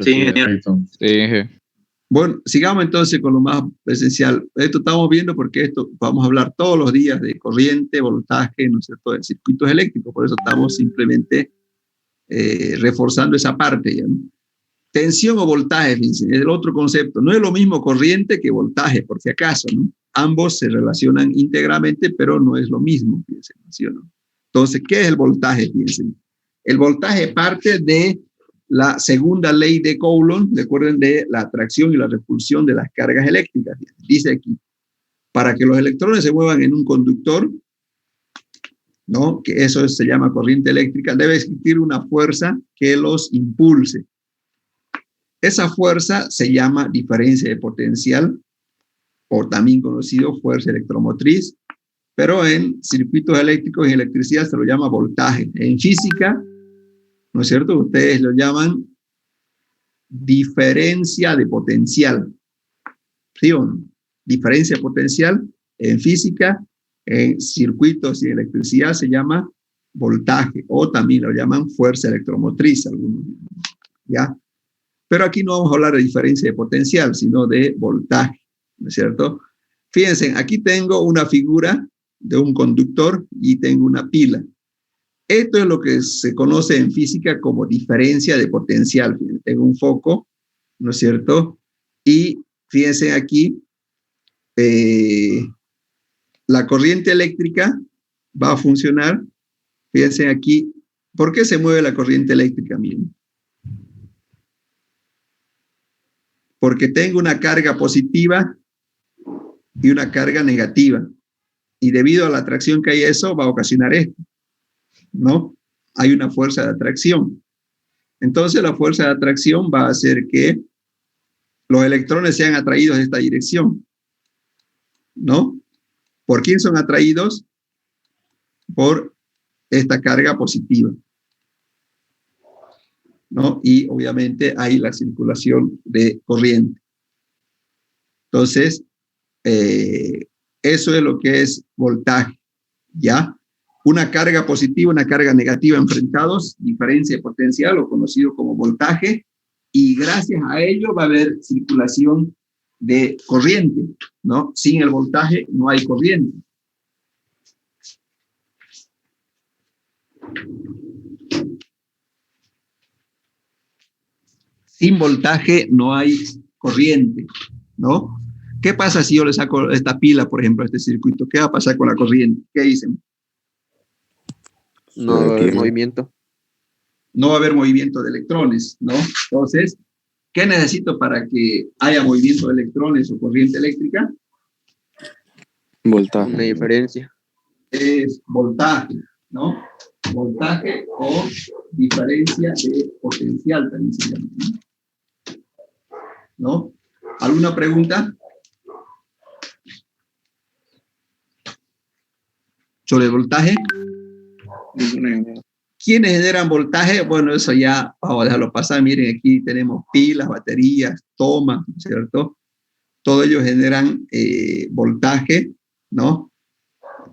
Sí, ingeniero. Sí, Inge. Bueno, sigamos entonces con lo más esencial. Esto estamos viendo porque esto vamos a hablar todos los días de corriente, voltaje, ¿no es cierto?, de circuitos eléctricos. Por eso estamos simplemente reforzando esa parte, ¿ya, no? Tensión o voltaje, fíjense, es el otro concepto. No es lo mismo corriente que voltaje, por si acaso, ¿no? Ambos se relacionan íntegramente, pero no es lo mismo, fíjense, ¿sí o no? Entonces, ¿qué es el voltaje? Fíjense. El voltaje parte de la segunda ley de Coulomb, recuerden, de la atracción y la repulsión de las cargas eléctricas. Dice aquí, para que los electrones se muevan en un conductor, ¿no?, que eso se llama corriente eléctrica, debe existir una fuerza que los impulse. Esa fuerza se llama diferencia de potencial, o también conocido fuerza electromotriz, pero en circuitos eléctricos y electricidad se lo llama voltaje. En física, ¿no es cierto?, ustedes lo llaman diferencia de potencial. ¿Sí o no? Diferencia de potencial en física, en circuitos y electricidad se llama voltaje, o también lo llaman fuerza electromotriz, algunos, ¿ya? Pero aquí no vamos a hablar de diferencia de potencial, sino de voltaje, ¿no es cierto? Fíjense, aquí tengo una figura de un conductor y tengo una pila. Esto es lo que se conoce en física como diferencia de potencial. Fíjense, tengo un foco, ¿no es cierto? Y fíjense aquí, la corriente eléctrica va a funcionar. Fíjense aquí, ¿por qué se mueve la corriente eléctrica? Miren. Porque tengo una carga positiva y una carga negativa. Y debido a la atracción que hay, eso va a ocasionar esto, ¿no? Hay una fuerza de atracción. Entonces la fuerza de atracción va a hacer que los electrones sean atraídos en esta dirección, ¿no? ¿Por quién son atraídos? Por esta carga positiva, ¿no? Y obviamente hay la circulación de corriente. Entonces, eso es lo que es voltaje, ¿ya? Una carga positiva, una carga negativa enfrentados, diferencia de potencial, o conocido como voltaje, y gracias a ello va a haber circulación de corriente, ¿no? Sin el voltaje no hay corriente. Sin voltaje no hay corriente, ¿no? ¿Qué pasa si yo le saco esta pila, por ejemplo, a este circuito? ¿Qué va a pasar con la corriente? ¿Qué dicen? No va a haber movimiento. No va a haber movimiento de electrones, ¿no? Entonces, ¿qué necesito para que haya movimiento de electrones o corriente eléctrica? Voltaje. Una diferencia. Es voltaje, ¿no? Voltaje o diferencia de potencial también se llama, ¿no? ¿Alguna pregunta sobre el voltaje? ¿Quiénes generan voltaje? Bueno, eso ya vamos a dejarlo pasar. Miren, aquí tenemos pilas, baterías, tomas, ¿cierto? Todo ello generan voltaje, ¿no?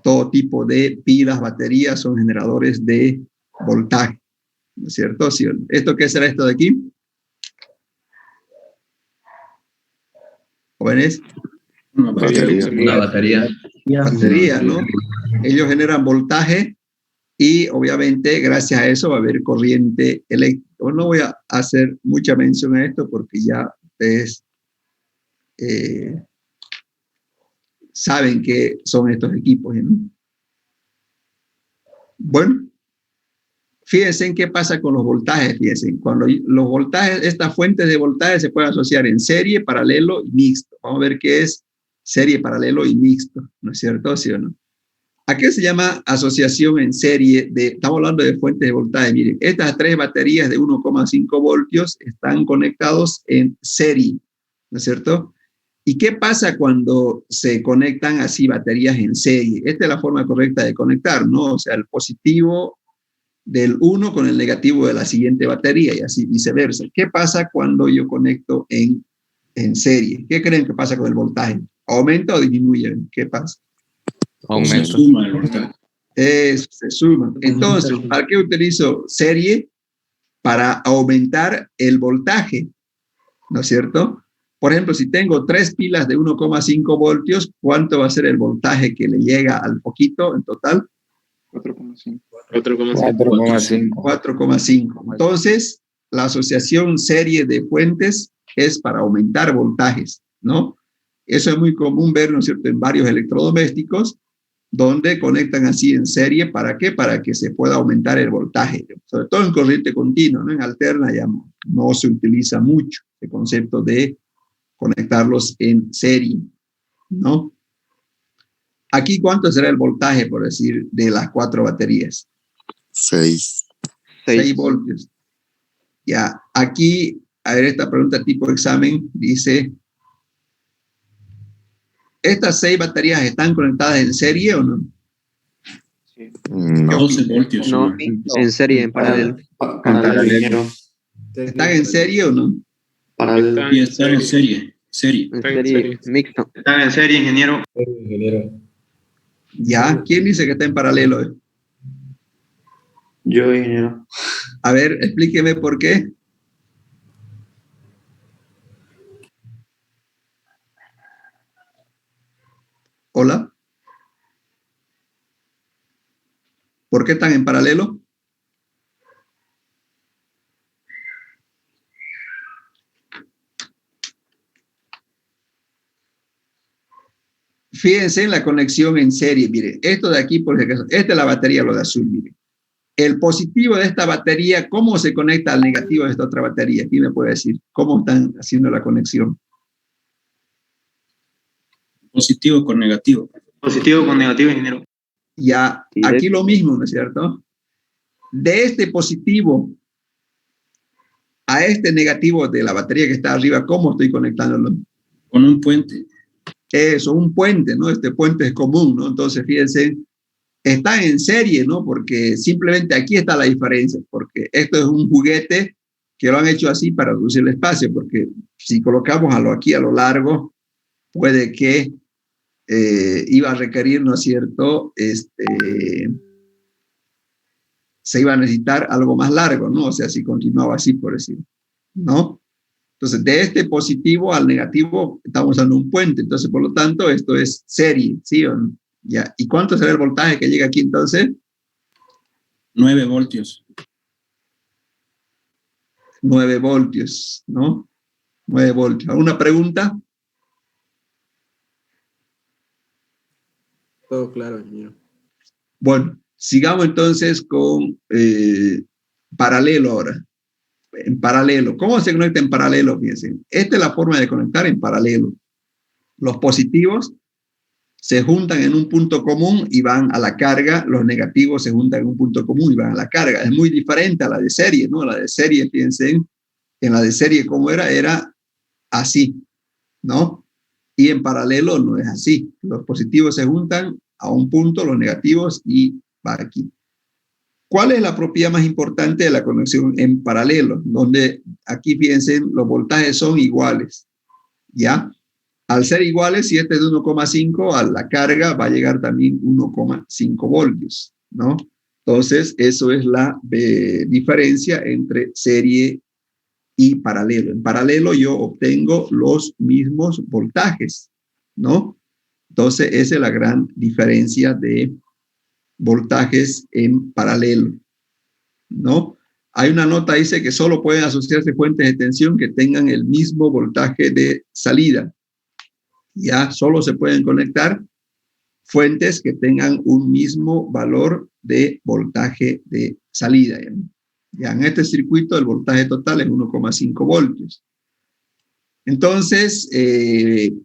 Todo tipo de pilas, baterías son generadores de voltaje, ¿no es cierto? ¿Sí? ¿Esto qué será esto de aquí? ¿Jóvenes? Una batería. Batería, ¿no? Ellos generan voltaje y obviamente gracias a eso va a haber corriente eléctrica. No voy a hacer mucha mención a esto porque ya ustedes saben qué son estos equipos, ¿no? Bueno, fíjense en qué pasa con los voltajes. Fíjense, cuando los voltajes, estas fuentes de voltaje se pueden asociar en serie, paralelo y mixto. Vamos a ver qué es serie, paralelo y mixto, ¿no es cierto? ¿Sí o no? ¿A qué se llama asociación en serie? Estamos hablando de fuentes de voltaje. Miren, estas 3 baterías de 1,5 voltios están conectados en serie, ¿no es cierto? ¿Y qué pasa cuando se conectan así baterías en serie? Esta es la forma correcta de conectar, ¿no? O sea, el positivo del 1 con el negativo de la siguiente batería y así viceversa. ¿Qué pasa cuando yo conecto en serie? ¿Qué creen que pasa con el voltaje? ¿Aumenta o disminuye? ¿Qué pasa? Aumento. Se suma el voltaje. Se suma. Entonces, ¿para qué utilizo serie? Para aumentar el voltaje, ¿no es cierto? Por ejemplo, si tengo 3 pilas de 1,5 voltios, ¿cuánto va a ser el voltaje que le llega al poquito en total? 4,5. 4,5. Entonces, la asociación serie de fuentes es para aumentar voltajes, ¿no? Eso es muy común ver, ¿no es cierto?, en varios electrodomésticos, donde conectan así en serie. ¿Para qué? Para que se pueda aumentar el voltaje, sobre todo en corriente continua, ¿no? En alterna ya no se utiliza mucho el concepto de conectarlos en serie, ¿no? Aquí, ¿cuánto será el voltaje, por decir, de las 4 baterías? 6. 6 voltios. Ya, aquí, a ver, esta pregunta tipo examen dice, ¿estas 6 baterías están conectadas en serie o no? No. 12 voltios. No, en serie, en paralelo. Paralelo. ¿Están en serie o no? Paralelo. Y están en serie. En serie, mixto. Están en serie, ingeniero. Ya, ¿quién dice que está en paralelo? Yo, ingeniero. A ver, explíqueme por qué. Hola. ¿Por qué están en paralelo? Fíjense en la conexión en serie. Mire, esto de aquí, por ejemplo, esta es la batería, lo de azul, mire. El positivo de esta batería, ¿cómo se conecta al negativo de esta otra batería? ¿Quién me puede decir cómo están haciendo la conexión? Positivo con negativo. Positivo con negativo, ingeniero. Ya, aquí lo mismo, ¿no es cierto? De este positivo a este negativo de la batería que está arriba, ¿cómo estoy conectándolo? Con un puente. Eso, un puente, ¿no? Este puente es común, ¿no? Entonces, fíjense, están en serie, ¿no? Porque simplemente aquí está la diferencia, porque esto es un juguete que lo han hecho así para reducir el espacio, porque si colocamos aquí a lo largo, puede que iba a requerir, ¿no es cierto?, se iba a necesitar algo más largo, ¿no? O sea, si continuaba así, por decir, ¿no? Entonces, de este positivo al negativo estamos usando un puente, entonces, por lo tanto, esto es serie, ¿sí o no? Ya. ¿Y cuánto será el voltaje que llega aquí entonces? 9 voltios. 9 voltios, ¿no? 9 voltios. ¿Alguna pregunta? Todo claro, ingeniero. Bueno, sigamos entonces con paralelo ahora. En paralelo. ¿Cómo se conecta en paralelo? Fíjense. Esta es la forma de conectar en paralelo. Los positivos se juntan en un punto común y van a la carga. Los negativos se juntan en un punto común y van a la carga. Es muy diferente a la de serie, ¿no? La de serie, fíjense, en la de serie, ¿cómo era? Era así, ¿no? Y en paralelo no es así. Los positivos se juntan a un punto, los negativos, y va aquí. ¿Cuál es la propiedad más importante de la conexión en paralelo? Donde aquí, fíjense, los voltajes son iguales, ¿ya? Al ser iguales, si este es de 1,5, a la carga va a llegar también 1,5 voltios, ¿no? Entonces, eso es la diferencia entre serie y paralelo. En paralelo yo obtengo los mismos voltajes, ¿no? Entonces, esa es la gran diferencia de voltajes en paralelo, ¿no? Hay una nota que dice que solo pueden asociarse fuentes de tensión que tengan el mismo voltaje de salida. Ya solo se pueden conectar fuentes que tengan un mismo valor de voltaje de salida. Ya en este circuito el voltaje total es 1,5 voltios. Entonces,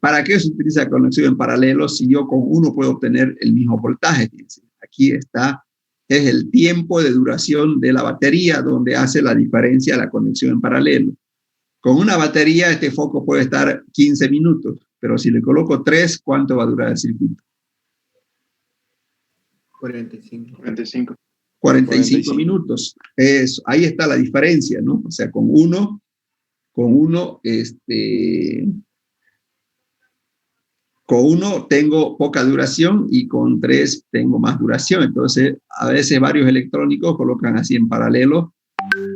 ¿para qué se utiliza conexión en paralelo si yo con uno puedo obtener el mismo voltaje? Fíjense, aquí está, es el tiempo de duración de la batería donde hace la diferencia la conexión en paralelo. Con una batería este foco puede estar 15 minutos, pero si le coloco 3, ¿cuánto va a durar el circuito? 45. 45 minutos. Ahí está la diferencia, ¿no? O sea, con uno tengo poca duración y con 3 tengo más duración. Entonces, a veces varios electrónicos colocan así en paralelo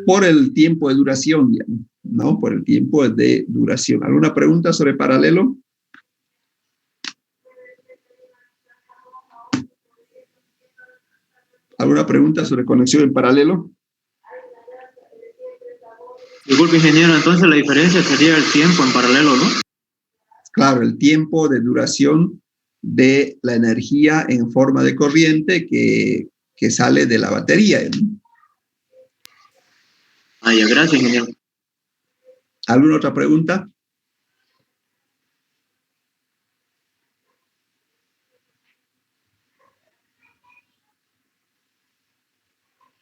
por el tiempo de duración, ¿no? Por el tiempo de duración. ¿Alguna pregunta sobre paralelo? ¿Alguna pregunta sobre conexión en paralelo? Disculpe, ingeniero, entonces la diferencia sería el tiempo en paralelo, ¿no? Claro, el tiempo de duración de la energía en forma de corriente que sale de la batería, ¿no? Ya, gracias, ingeniero. ¿Alguna otra pregunta?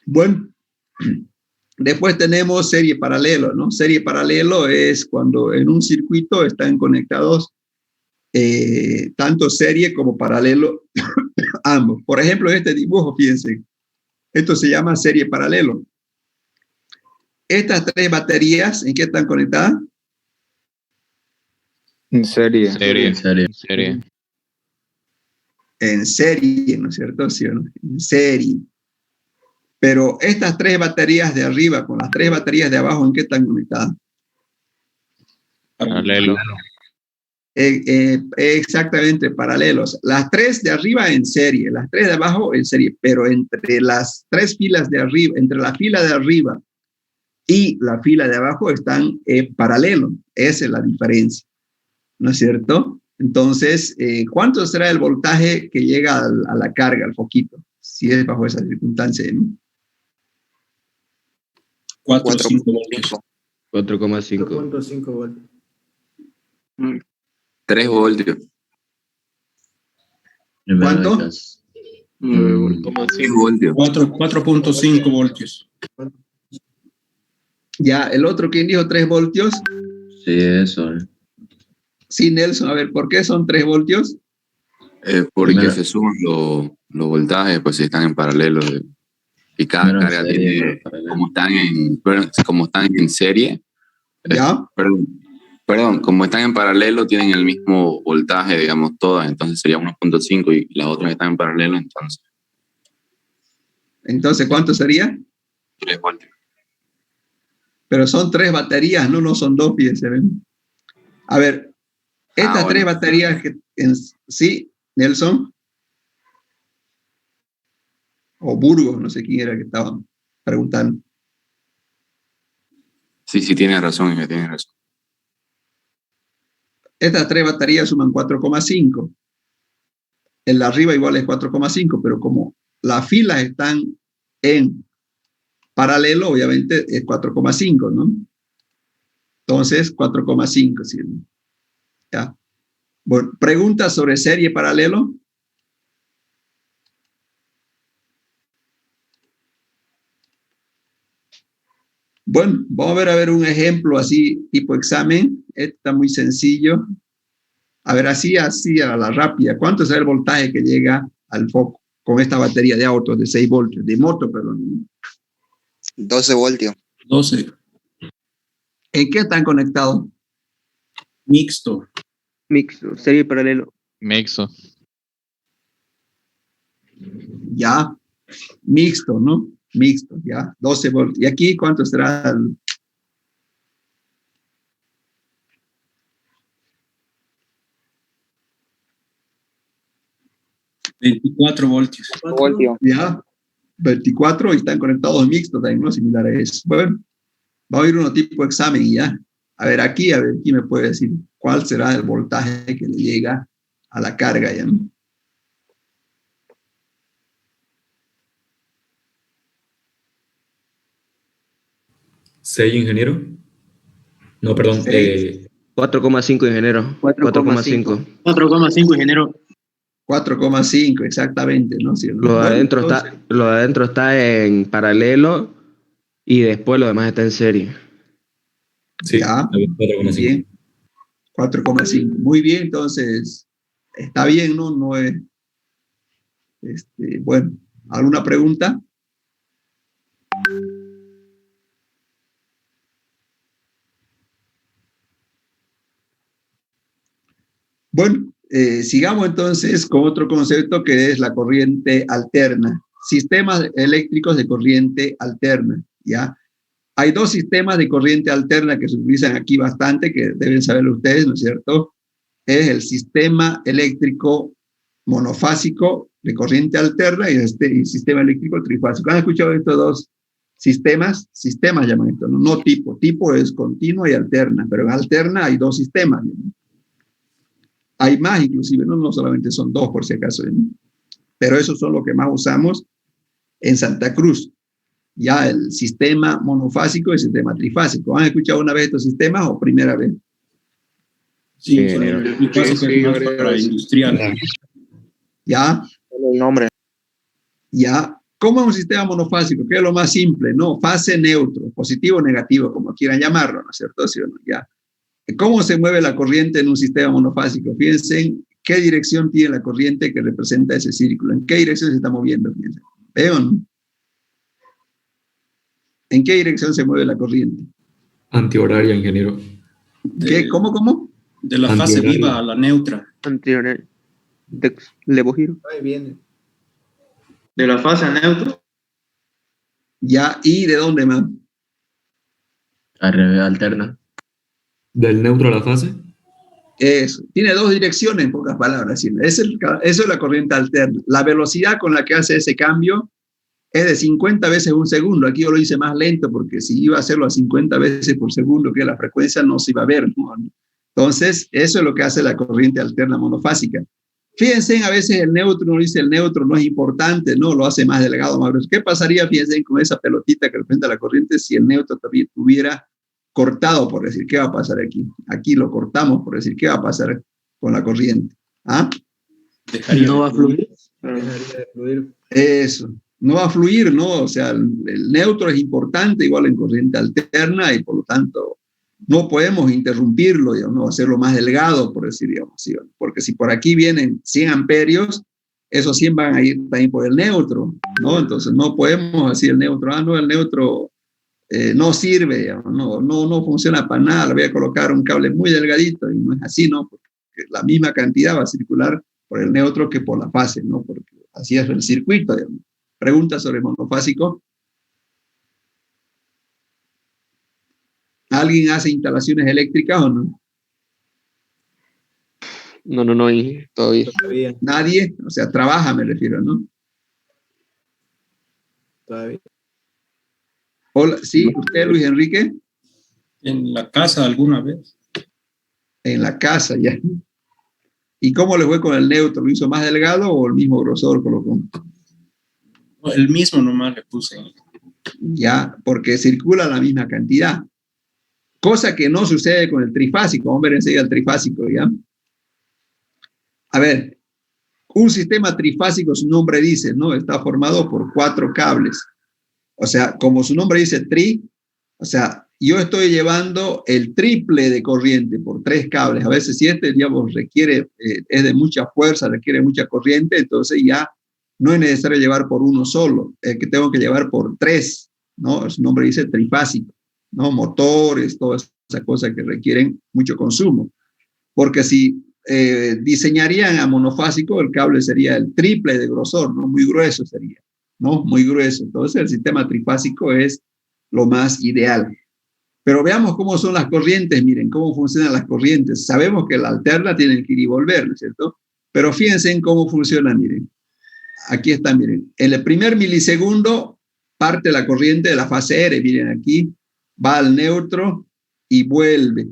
Bueno, después tenemos serie paralelo, ¿no? Serie paralelo es cuando en un circuito están conectados tanto serie como paralelo ambos. Por ejemplo, en este dibujo, fíjense, esto se llama serie paralelo. Estas 3 baterías, ¿en qué están conectadas? En serie. En serie, ¿no es cierto? ¿Sí o no? En serie. Pero estas 3 baterías de arriba con las 3 baterías de abajo, ¿en qué están conectadas? Paralelo. Exactamente, paralelos. Las 3 de arriba en serie, las 3 de abajo en serie, pero entre las 3 filas de arriba, entre la fila de arriba y la fila de abajo están paralelos. Esa es la diferencia, ¿no es cierto? Entonces, ¿cuánto será el voltaje que llega a la carga, al foquito, si es bajo esa circunstancia, ¿no? 4,5 voltios. 4,5. 4.5 voltios. 3 voltios. ¿Cuánto? 9,5 voltios. 4.5 voltios. Ya, el otro, ¿quién dijo 3 voltios? Sí, eso. Sí, Nelson, a ver, ¿por qué son 3 voltios? Porque se suman los voltajes, pues si están en paralelo. Y cada carga tiene, como están en serie, ¿Ya? Perdón, como están en paralelo, tienen el mismo voltaje, digamos, todas, entonces sería 1.5 y las otras están en paralelo, entonces. Entonces, ¿cuánto sería? 3 voltios. Pero son 3 baterías, no son 2, fíjense. ¿Ven? A ver, estas 3 baterías, sí, Nelson, o Burgos, no sé quién era que estaban preguntando. Sí, tiene razón, tiene razón. Estas 3 baterías suman 4,5. El de arriba igual es 4,5, pero como las filas están en paralelo, obviamente es 4,5, ¿no? Entonces, 4,5, ¿sí? ¿Ya? Bueno, ¿preguntas sobre serie paralelo? Bueno, vamos a ver un ejemplo así, tipo examen. Este está muy sencillo. A ver, así a la rápida. ¿Cuánto es el voltaje que llega al foco con esta batería de autos de 6 voltios? De moto, perdón. 12 voltios. 12. ¿En qué están conectados? Mixto. Mixto, serie paralelo. Mixto. Ya, mixto, ¿no? Mixto, ya, 12 voltios. ¿Y aquí cuánto será? El... $24 voltios. Ya, 24 y están conectados mixtos también, ¿no? Similar a eso. Bueno, va a ir uno tipo examen y ya. A ver, aquí me puede decir cuál será el voltaje que le llega a la carga, ¿ya? ¿No? ¿6, ingeniero? No, perdón. 6. 4,5, ingeniero. 4,5. 4,5, ingeniero. 4,5, exactamente, ¿no? ¿Sí, no? Lo de Bueno, adentro entonces, lo de adentro está en paralelo y después lo demás está en serie. Sí, ya, muy 4,5. bien. 4,5. Muy bien, entonces, está bien, ¿no? No es, bueno, ¿alguna pregunta? Bueno, sigamos entonces con otro concepto que es la corriente alterna. Sistemas eléctricos de corriente alterna, ¿ya? Hay dos sistemas de corriente alterna que se utilizan aquí bastante, que deben saberlo ustedes, ¿no es cierto? Es el sistema eléctrico monofásico de corriente alterna y el sistema eléctrico trifásico. ¿Han escuchado estos dos sistemas? Sistemas llaman esto, ¿no? No tipo. Tipo es continua y alterna, pero en alterna hay dos sistemas, ¿no? Hay más inclusive, no solamente son dos por si acaso, ¿no? Pero esos son los que más usamos en Santa Cruz. Ya el sistema monofásico y el sistema trifásico. ¿Han escuchado una vez estos sistemas o primera vez? Sí, el trifásico es más para industrial. Ya. El nombre. Ya. ¿Cómo es un sistema monofásico? ¿Qué es lo más simple? No, fase neutro, positivo o negativo, como quieran llamarlo, ¿no es cierto? ¿Sí o no? Ya. ¿Cómo se mueve la corriente en un sistema monofásico? Fíjense en qué dirección tiene la corriente que representa ese círculo. ¿En qué dirección se está moviendo? Fíjense. ¿Vean? ¿En qué dirección se mueve la corriente? Antihoraria, ingeniero. ¿Qué? ¿Cómo? De la fase viva a la neutra. Anterior. Levogiro. Ahí viene. De la fase a neutro. Ya, ¿y de dónde más? Al revés, alterna. ¿Del neutro a la fase? Eso. Tiene dos direcciones, en pocas palabras. ¿Sí? Eso es la corriente alterna. La velocidad con la que hace ese cambio es de 50 veces un segundo. Aquí yo lo hice más lento porque si iba a hacerlo a 50 veces por segundo, que la frecuencia no se iba a ver, ¿no? Entonces, eso es lo que hace la corriente alterna monofásica. Fíjense, a veces el neutro, uno dice el neutro no es importante, no, lo hace más delgado, más grueso. ¿Qué pasaría, fíjense, con esa pelotita que representa la corriente si el neutro también tuviera cortado, por decir, ¿qué va a pasar aquí? Aquí lo cortamos, por decir, ¿qué va a pasar con la corriente? ¿Ah? No va a fluir. Dejaría de fluir. Eso. No va a fluir, ¿no? O sea, el neutro es importante, igual en corriente alterna, y por lo tanto no podemos interrumpirlo, digamos, no hacerlo más delgado, por decir, digamos, ¿sí? Porque si por aquí vienen 100 amperios, esos 100 van a ir también por el neutro, ¿no? Entonces no podemos decir el neutro, no, el neutro no sirve, digamos, no funciona para nada, le voy a colocar un cable muy delgadito, y no es así, ¿no? Porque la misma cantidad va a circular por el neutro que por la fase, ¿no? Porque así es el circuito, digamos. Preguntas sobre monofásico. ¿Alguien hace instalaciones eléctricas o no? No, todavía. Nadie, o sea, trabaja, me refiero, ¿no? Todavía. Hola, sí, usted, Luis Enrique. En la casa alguna vez. En la casa, ya. ¿Y cómo le fue con el neutro? ¿Lo hizo más delgado o el mismo grosor colocó? El mismo nomás le puse. Ya, porque circula la misma cantidad. Cosa que no sucede con el trifásico. Vamos a ver enseguida el trifásico, ¿ya? A ver, un sistema trifásico, su nombre dice, ¿no? Está formado por 4 cables. O sea, como su nombre dice tri, o sea, yo estoy llevando el triple de corriente por 3 cables. A veces si digamos, requiere, es de mucha fuerza, requiere mucha corriente, entonces ya no es necesario llevar por uno solo, es que tengo que llevar por 3, ¿no? Su nombre dice trifásico, ¿no? Motores, todas esas cosas que requieren mucho consumo. Porque si diseñarían a monofásico, el cable sería el triple de grosor, ¿no? Muy grueso sería, ¿no? Muy grueso. Entonces el sistema trifásico es lo más ideal. Pero veamos cómo son las corrientes, miren, cómo funcionan las corrientes. Sabemos que la alterna tiene que ir y volver, ¿no es cierto? Pero fíjense en cómo funciona, miren. Aquí está, miren. En el primer milisegundo parte la corriente de la fase R, miren aquí, va al neutro y vuelve.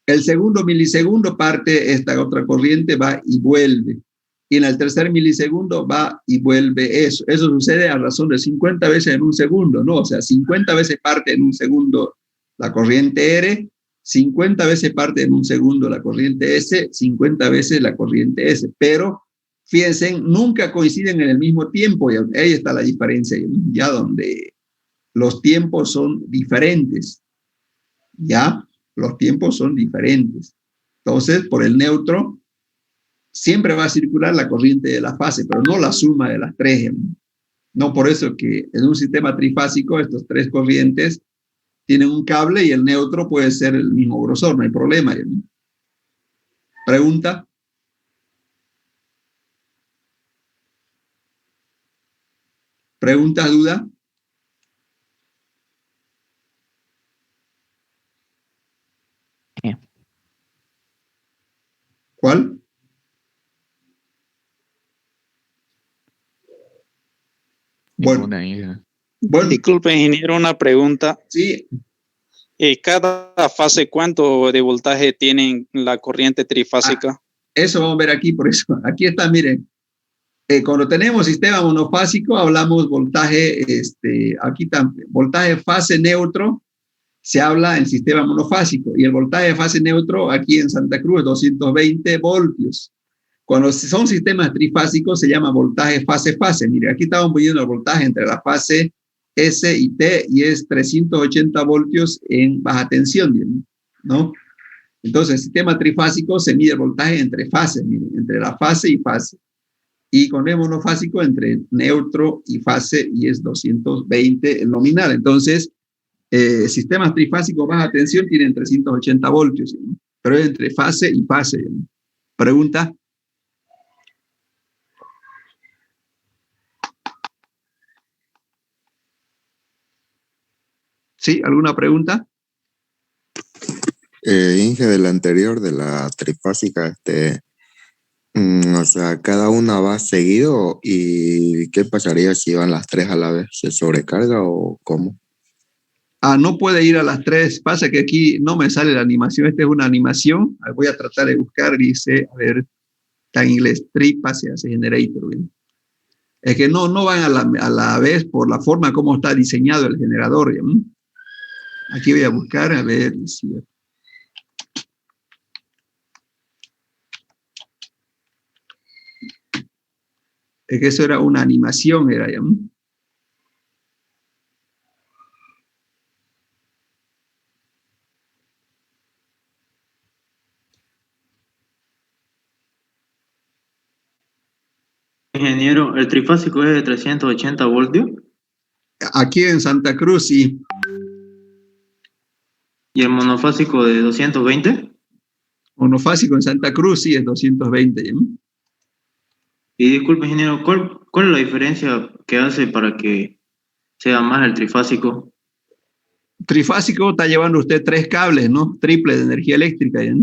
El segundo milisegundo parte esta otra corriente, va y vuelve. Y en el tercer milisegundo va y vuelve eso. Eso sucede a razón de 50 veces en un segundo, ¿no? O sea, 50 veces parte en un segundo la corriente R, 50 veces parte en un segundo la corriente S, 50 veces la corriente S, pero fíjense, nunca coinciden en el mismo tiempo, y ahí está la diferencia, ya donde los tiempos son diferentes, ya, los tiempos son diferentes. Entonces, por el neutro, siempre va a circular la corriente de la fase, pero no la suma de las tres. No, por eso que en un sistema trifásico, estos tres corrientes tienen un cable y el neutro puede ser el mismo grosor, no hay problema. ¿Pregunta? ¿Preguntas, duda? ¿Cuál? Bueno. Disculpe, ingeniero, una pregunta. Sí. ¿Cada fase cuánto de voltaje tiene la corriente trifásica? Eso vamos a ver aquí, por eso. Aquí está, miren. Cuando tenemos sistema monofásico, hablamos voltaje, aquí también, voltaje fase neutro, se habla en sistema monofásico, y el voltaje de fase neutro aquí en Santa Cruz es 220 voltios. Cuando son sistemas trifásicos se llama voltaje fase-fase. Mire, aquí estamos midiendo el voltaje entre la fase S y T, y es 380 voltios en baja tensión, ¿no? Entonces, el sistema trifásico se mide el voltaje entre fases, miren, entre la fase y fase. Y con el monofásico entre neutro y fase, y es 220 el nominal. Entonces, sistemas trifásicos baja tensión tienen 380 voltios, ¿no? Pero es entre fase y fase, ¿no? ¿Pregunta? ¿Sí? ¿Alguna pregunta? Inge, de la anterior, de la trifásica, o sea, cada una va seguido, ¿y qué pasaría si van las tres a la vez? ¿Se sobrecarga o cómo? No puede ir a las tres. Pasa que aquí no me sale la animación. Esta es una animación. Voy a tratar de buscar, dice, a ver, está en inglés, trifásica generator, ¿bien? Es que no van a la vez por la forma como está diseñado el generador, ¿bien? Aquí voy a buscar, a ver si... Es que eso era una animación, era ya. Ingeniero, ¿el trifásico es de 380 voltios? Aquí en Santa Cruz, sí. ¿Y el monofásico de 220? Monofásico en Santa Cruz, sí, es 220. ¿Ya? Y disculpe, ingeniero, ¿cuál es la diferencia que hace para que sea más el trifásico? Trifásico está llevando usted tres cables, ¿no? Triple de energía eléctrica, ¿ya?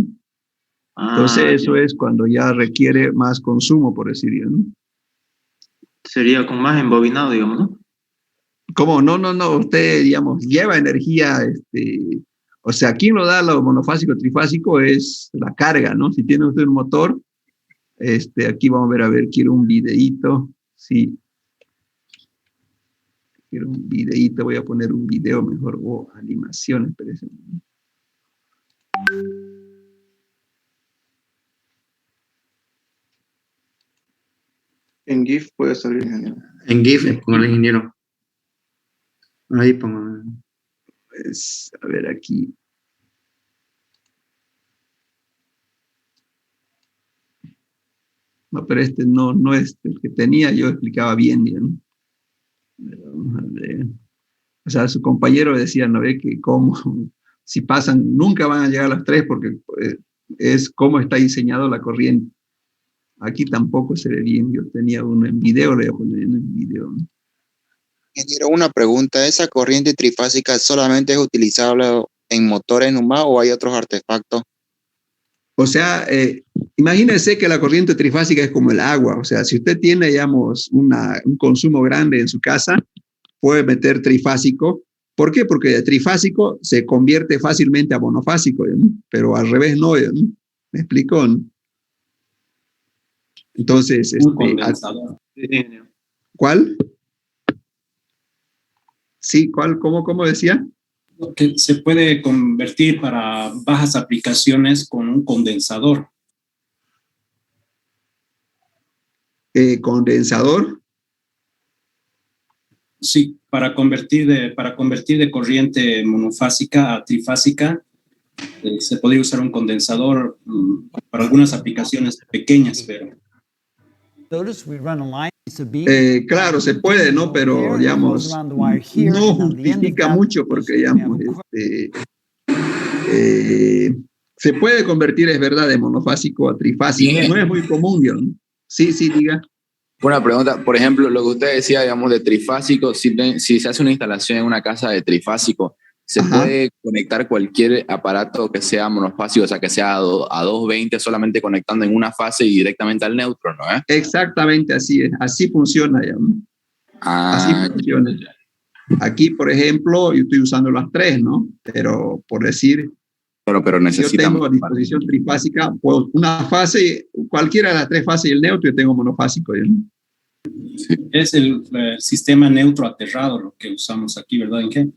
Entonces eso es cuando ya requiere más consumo, por decirlo, ¿no? Sería con más embobinado, digamos, ¿no? ¿Cómo? No, usted, digamos, lleva energía, o sea, quien lo da lo monofásico, trifásico es la carga, ¿no? Si tiene usted un motor, aquí vamos a ver, quiero un videíto, sí. Quiero un videíto, voy a poner un video mejor, animación, espérense. En GIF puede salir, ingeniero. En GIF, póngale, ingeniero. Ahí póngale. Pues, a ver aquí. No, pero no es el que tenía, yo explicaba bien. Vamos a ver. O sea, su compañero decía, ¿no ve? Que cómo, si pasan, nunca van a llegar a las tres porque es cómo está diseñado la corriente. Aquí tampoco se ve bien, yo tenía uno en video, le voy a poner en video. Ingeniero, una pregunta, ¿esa corriente trifásica solamente es utilizable en motores nomás o hay otros artefactos? O sea, imagínense que la corriente trifásica es como el agua, o sea, si usted tiene, digamos, un consumo grande en su casa, puede meter trifásico. ¿Por qué? Porque el trifásico se convierte fácilmente a monofásico, ¿no? Pero al revés no, ¿no? ¿Me explico? ¿No? Entonces, ¿cuál? Sí, ¿cuál? ¿Cómo decía? Que se puede convertir para bajas aplicaciones con un condensador. ¿Condensador? Sí, para convertir de corriente monofásica a trifásica, se podría usar un condensador para algunas aplicaciones pequeñas, pero... Claro, se puede, ¿no? Pero, digamos, no justifica mucho porque, digamos, se puede convertir, es verdad, de monofásico a trifásico. No es muy común, digamos. Sí, diga. Una pregunta, por ejemplo, lo que usted decía, digamos, de trifásico, si se hace una instalación en una casa de trifásico, ¿se puede conectar cualquier aparato que sea monofásico, o sea, que sea a 220 solamente conectando en una fase y directamente al neutro, ¿no? Exactamente así es, así funciona, digamos. Así funciona. Aquí, por ejemplo, yo estoy usando las tres, ¿no? Pero por decir, pero necesita, yo tengo a disposición trifásica, pues una fase, cualquiera de las tres fases y el neutro, yo tengo monofásico, ¿no? Sí. Es el sistema neutro aterrado lo que usamos aquí, ¿verdad? ¿En qué?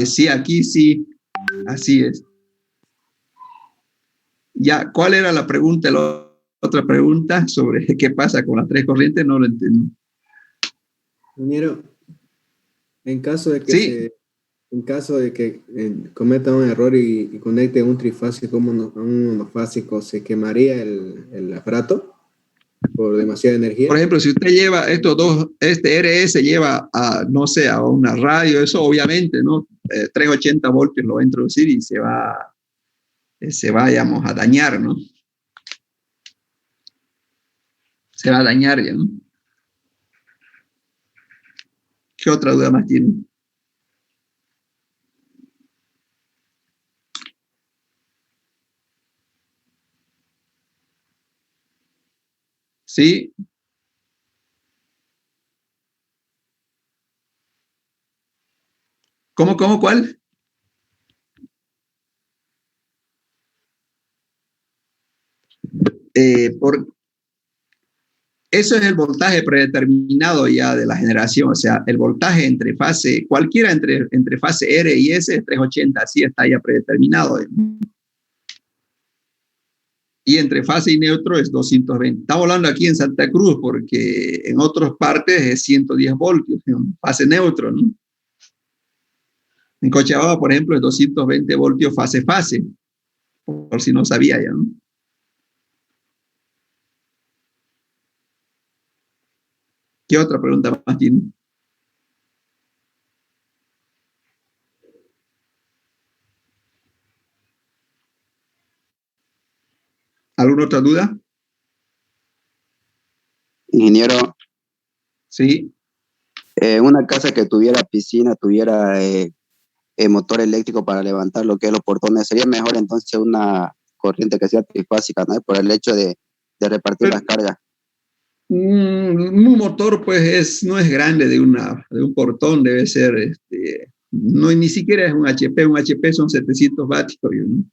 Sí, aquí sí, así es. Ya, ¿cuál era la pregunta? La otra pregunta sobre qué pasa con las tres corrientes, no lo entiendo. Ingeniero, en caso de que cometa un error y conecte un trifásico a un monofásico, ¿se quemaría el aparato por demasiada energía? Por ejemplo, si usted lleva estos dos, este RS lleva a, no sé, a una radio, eso obviamente, ¿no? 380 voltios lo va a introducir y se va, digamos, a dañar, ¿no? Se va a dañar, ya, ¿no? ¿Qué otra duda más tiene? ¿Sí? ¿Cómo, cuál? Eso es el voltaje predeterminado ya de la generación, o sea, el voltaje entre fase, cualquiera entre fase R y S es 380, así está ya predeterminado. Y entre fase y neutro es 220. Estamos hablando aquí en Santa Cruz porque en otras partes es 110 voltios, en fase neutro, ¿no? En Cochabamba, por ejemplo, es 220 voltios fase, por si no sabía ya, ¿no? ¿Qué otra pregunta más tiene? ¿Alguna otra duda? Ingeniero. Sí. Una casa que tuviera piscina, tuviera motor eléctrico para levantar lo que es los portones, sería mejor entonces una corriente que sea trifásica, ¿no? Por el hecho de repartir las cargas. Un motor, pues, no es grande de un portón, debe ser, no, ni siquiera es un HP son 700 vatios, ¿no?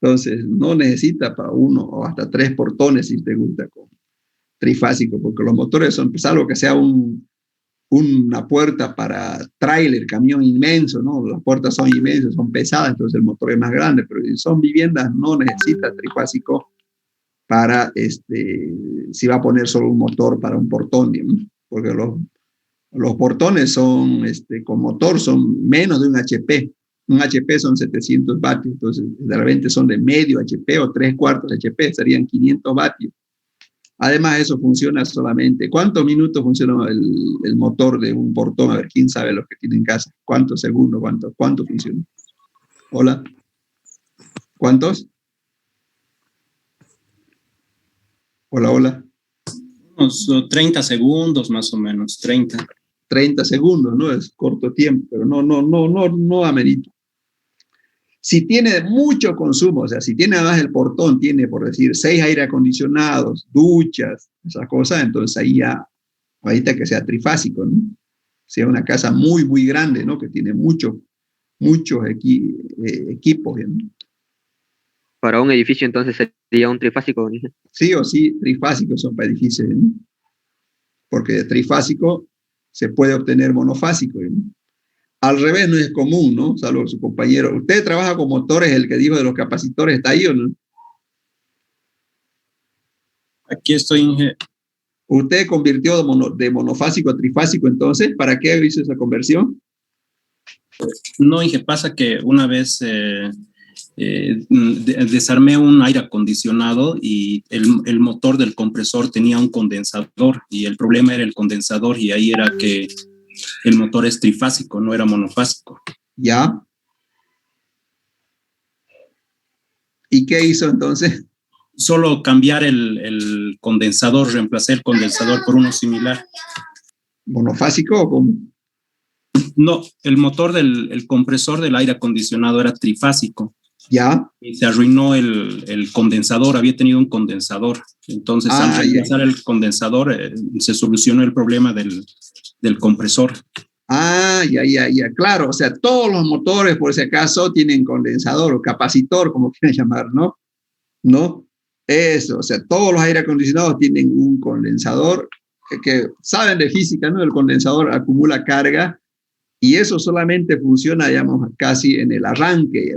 Entonces, no necesita para uno o hasta tres portones si te gusta con trifásico, porque los motores son, salvo que sea una puerta para tráiler, camión inmenso, ¿no? Las puertas son inmensas, son pesadas, entonces el motor es más grande, pero si son viviendas no necesita trifásico para, si va a poner solo un motor para un portón, ¿no? Porque los portones son, con motor son menos de un HP. Un HP son 700 vatios, entonces de repente son de medio HP o 3/4 HP, serían 500 vatios. Además, eso funciona solamente. ¿Cuántos minutos funciona el motor de un portón? A ver, ¿quién sabe los que tienen en casa? ¿Cuántos segundos? ¿Cuánto funciona? Hola. ¿Cuántos? Hola. Unos 30 segundos más o menos, 30. 30 segundos, ¿no? Es corto tiempo, pero no amerita. Si tiene mucho consumo, o sea, si tiene además el portón, tiene, por decir, 6 aire acondicionados, duchas, esas cosas, entonces ahí ya, ahorita que sea trifásico, ¿no? Sea una casa muy, muy grande, ¿no? Que tiene muchos equipos, ¿no? Para un edificio entonces sería un trifásico. Sí o sí, trifásicos son para edificios, ¿no? Porque de trifásico se puede obtener monofásico, ¿no? al revés no es común, ¿no? Salvo su compañero. ¿Usted trabaja con motores, el que dijo de los capacitores, está ahí o no? Aquí estoy, Inge. ¿Usted convirtió de monofásico a trifásico entonces? ¿Para qué hizo esa conversión? No, Inge, pasa que una vez desarmé un aire acondicionado y el motor del compresor tenía un condensador y el problema era el condensador y ahí era que el motor es trifásico, no era monofásico. ¿Ya? ¿Y qué hizo entonces? Solo cambiar el condensador, reemplacé el condensador por uno similar. ¿Monofásico o cómo? No, el motor del compresor del aire acondicionado era trifásico. ¿Ya? Y se arruinó el condensador, había tenido un condensador. Entonces, al reemplazar el condensador, se solucionó el problema del compresor. Ya, claro. O sea, todos los motores, por si acaso, tienen condensador o capacitor, como quieran llamar, ¿no? ¿No? Eso, o sea, todos los aire acondicionados tienen un condensador que saben de física, ¿no? El condensador acumula carga y eso solamente funciona, digamos, casi en el arranque,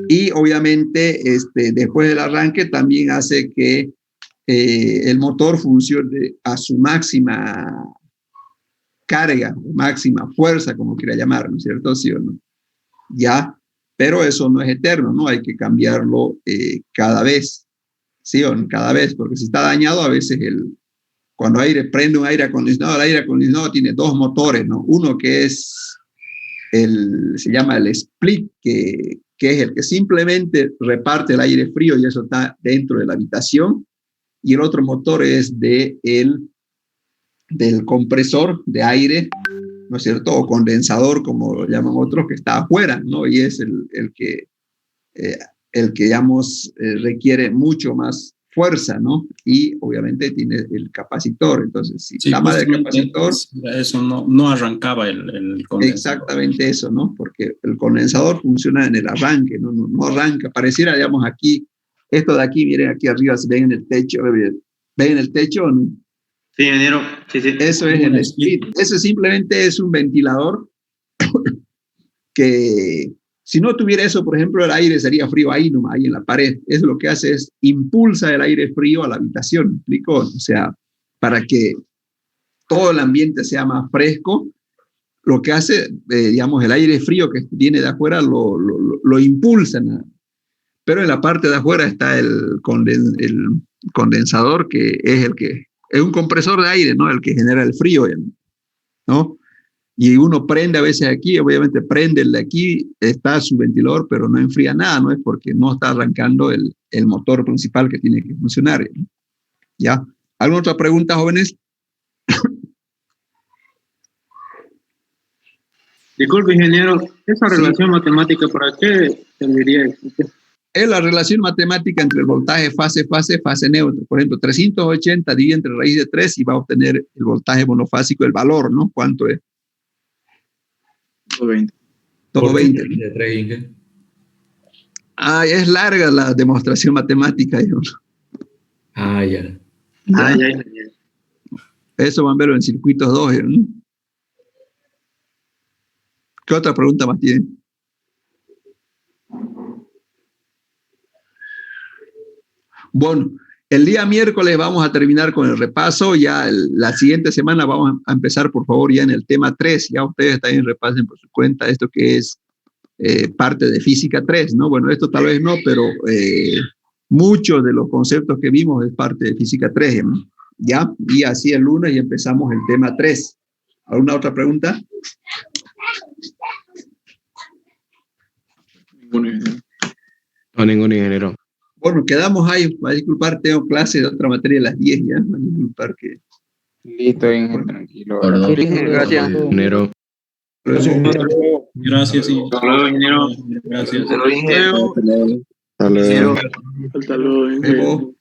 y obviamente después del arranque también hace que el motor funcione a su máxima carga, máxima fuerza, como quiera llamar, ¿no es cierto? ¿Sí o no? Ya, pero eso no es eterno, ¿no? Hay que cambiarlo cada vez, ¿sí o no? Cada vez, porque si está dañado, a veces cuando prende un aire acondicionado, el aire acondicionado tiene dos motores, ¿no? Uno que es se llama el split, que es el que simplemente reparte el aire frío y eso está dentro de la habitación, y el otro motor es del compresor de aire, ¿no es cierto? O condensador, como lo llaman otros, que está afuera, ¿no? Y es el que digamos, requiere mucho más fuerza, ¿no? Y obviamente tiene el capacitor. Entonces, si está mal el capacitor... Eso no arrancaba el condensador. Exactamente eso, ¿no? Porque el condensador funciona en el arranque, no arranca. Pareciera, digamos, aquí, esto de aquí, miren aquí arriba, se ven en el techo, ¿ven el techo o no? Sí, ingeniero. Sí. Eso es el split. Eso simplemente es un ventilador que si no tuviera eso, por ejemplo, el aire sería frío ahí nomás, ahí en la pared. Eso lo que hace es impulsa el aire frío a la habitación, ¿me explico? O sea, para que todo el ambiente sea más fresco, lo que hace, digamos, el aire frío que viene de afuera lo impulsa. Pero en la parte de afuera está el condensador, que es es un compresor de aire, ¿no? El que genera el frío, ¿no? Y uno prende a veces aquí, obviamente prende el de aquí, está su ventilador, pero no enfría nada, ¿no? Es porque no está arrancando el motor principal que tiene que funcionar, ¿no? ¿Ya? ¿Alguna otra pregunta, jóvenes? Disculpe, ingeniero, esa relación matemática, ¿para qué serviría? Es la relación matemática entre el voltaje fase neutro. Por ejemplo, 380 divide entre raíz de 3 y va a obtener el voltaje monofásico, el valor, ¿no? ¿Cuánto es? 20. Todo 20. De 3, Inge. Es larga la demostración matemática. Ya. Ya. Eso van a verlo en circuitos 2, ¿no? ¿Qué otra pregunta más tienen? Bueno, el día miércoles vamos a terminar con el repaso. Ya la siguiente semana vamos a empezar, por favor, ya en el tema 3. Ya ustedes también repasen por su cuenta esto que es parte de física 3, ¿no? Bueno, esto tal vez no, pero muchos de los conceptos que vimos es parte de física 3, ¿no? ¿Ya? Y así el lunes y empezamos el tema 3. ¿Alguna otra pregunta? Ningún ingeniero. Bueno, quedamos ahí. Va a disculpar, tengo clase de otra materia a las 10 ya. Va a disculpar que... Listo, Inge, tranquilo. Gracias. Ingeniero. Gracias, sí. Hasta luego, ingeniero. Gracias. Hasta luego, ingeniero. Hasta luego. Hasta luego, ingeniero.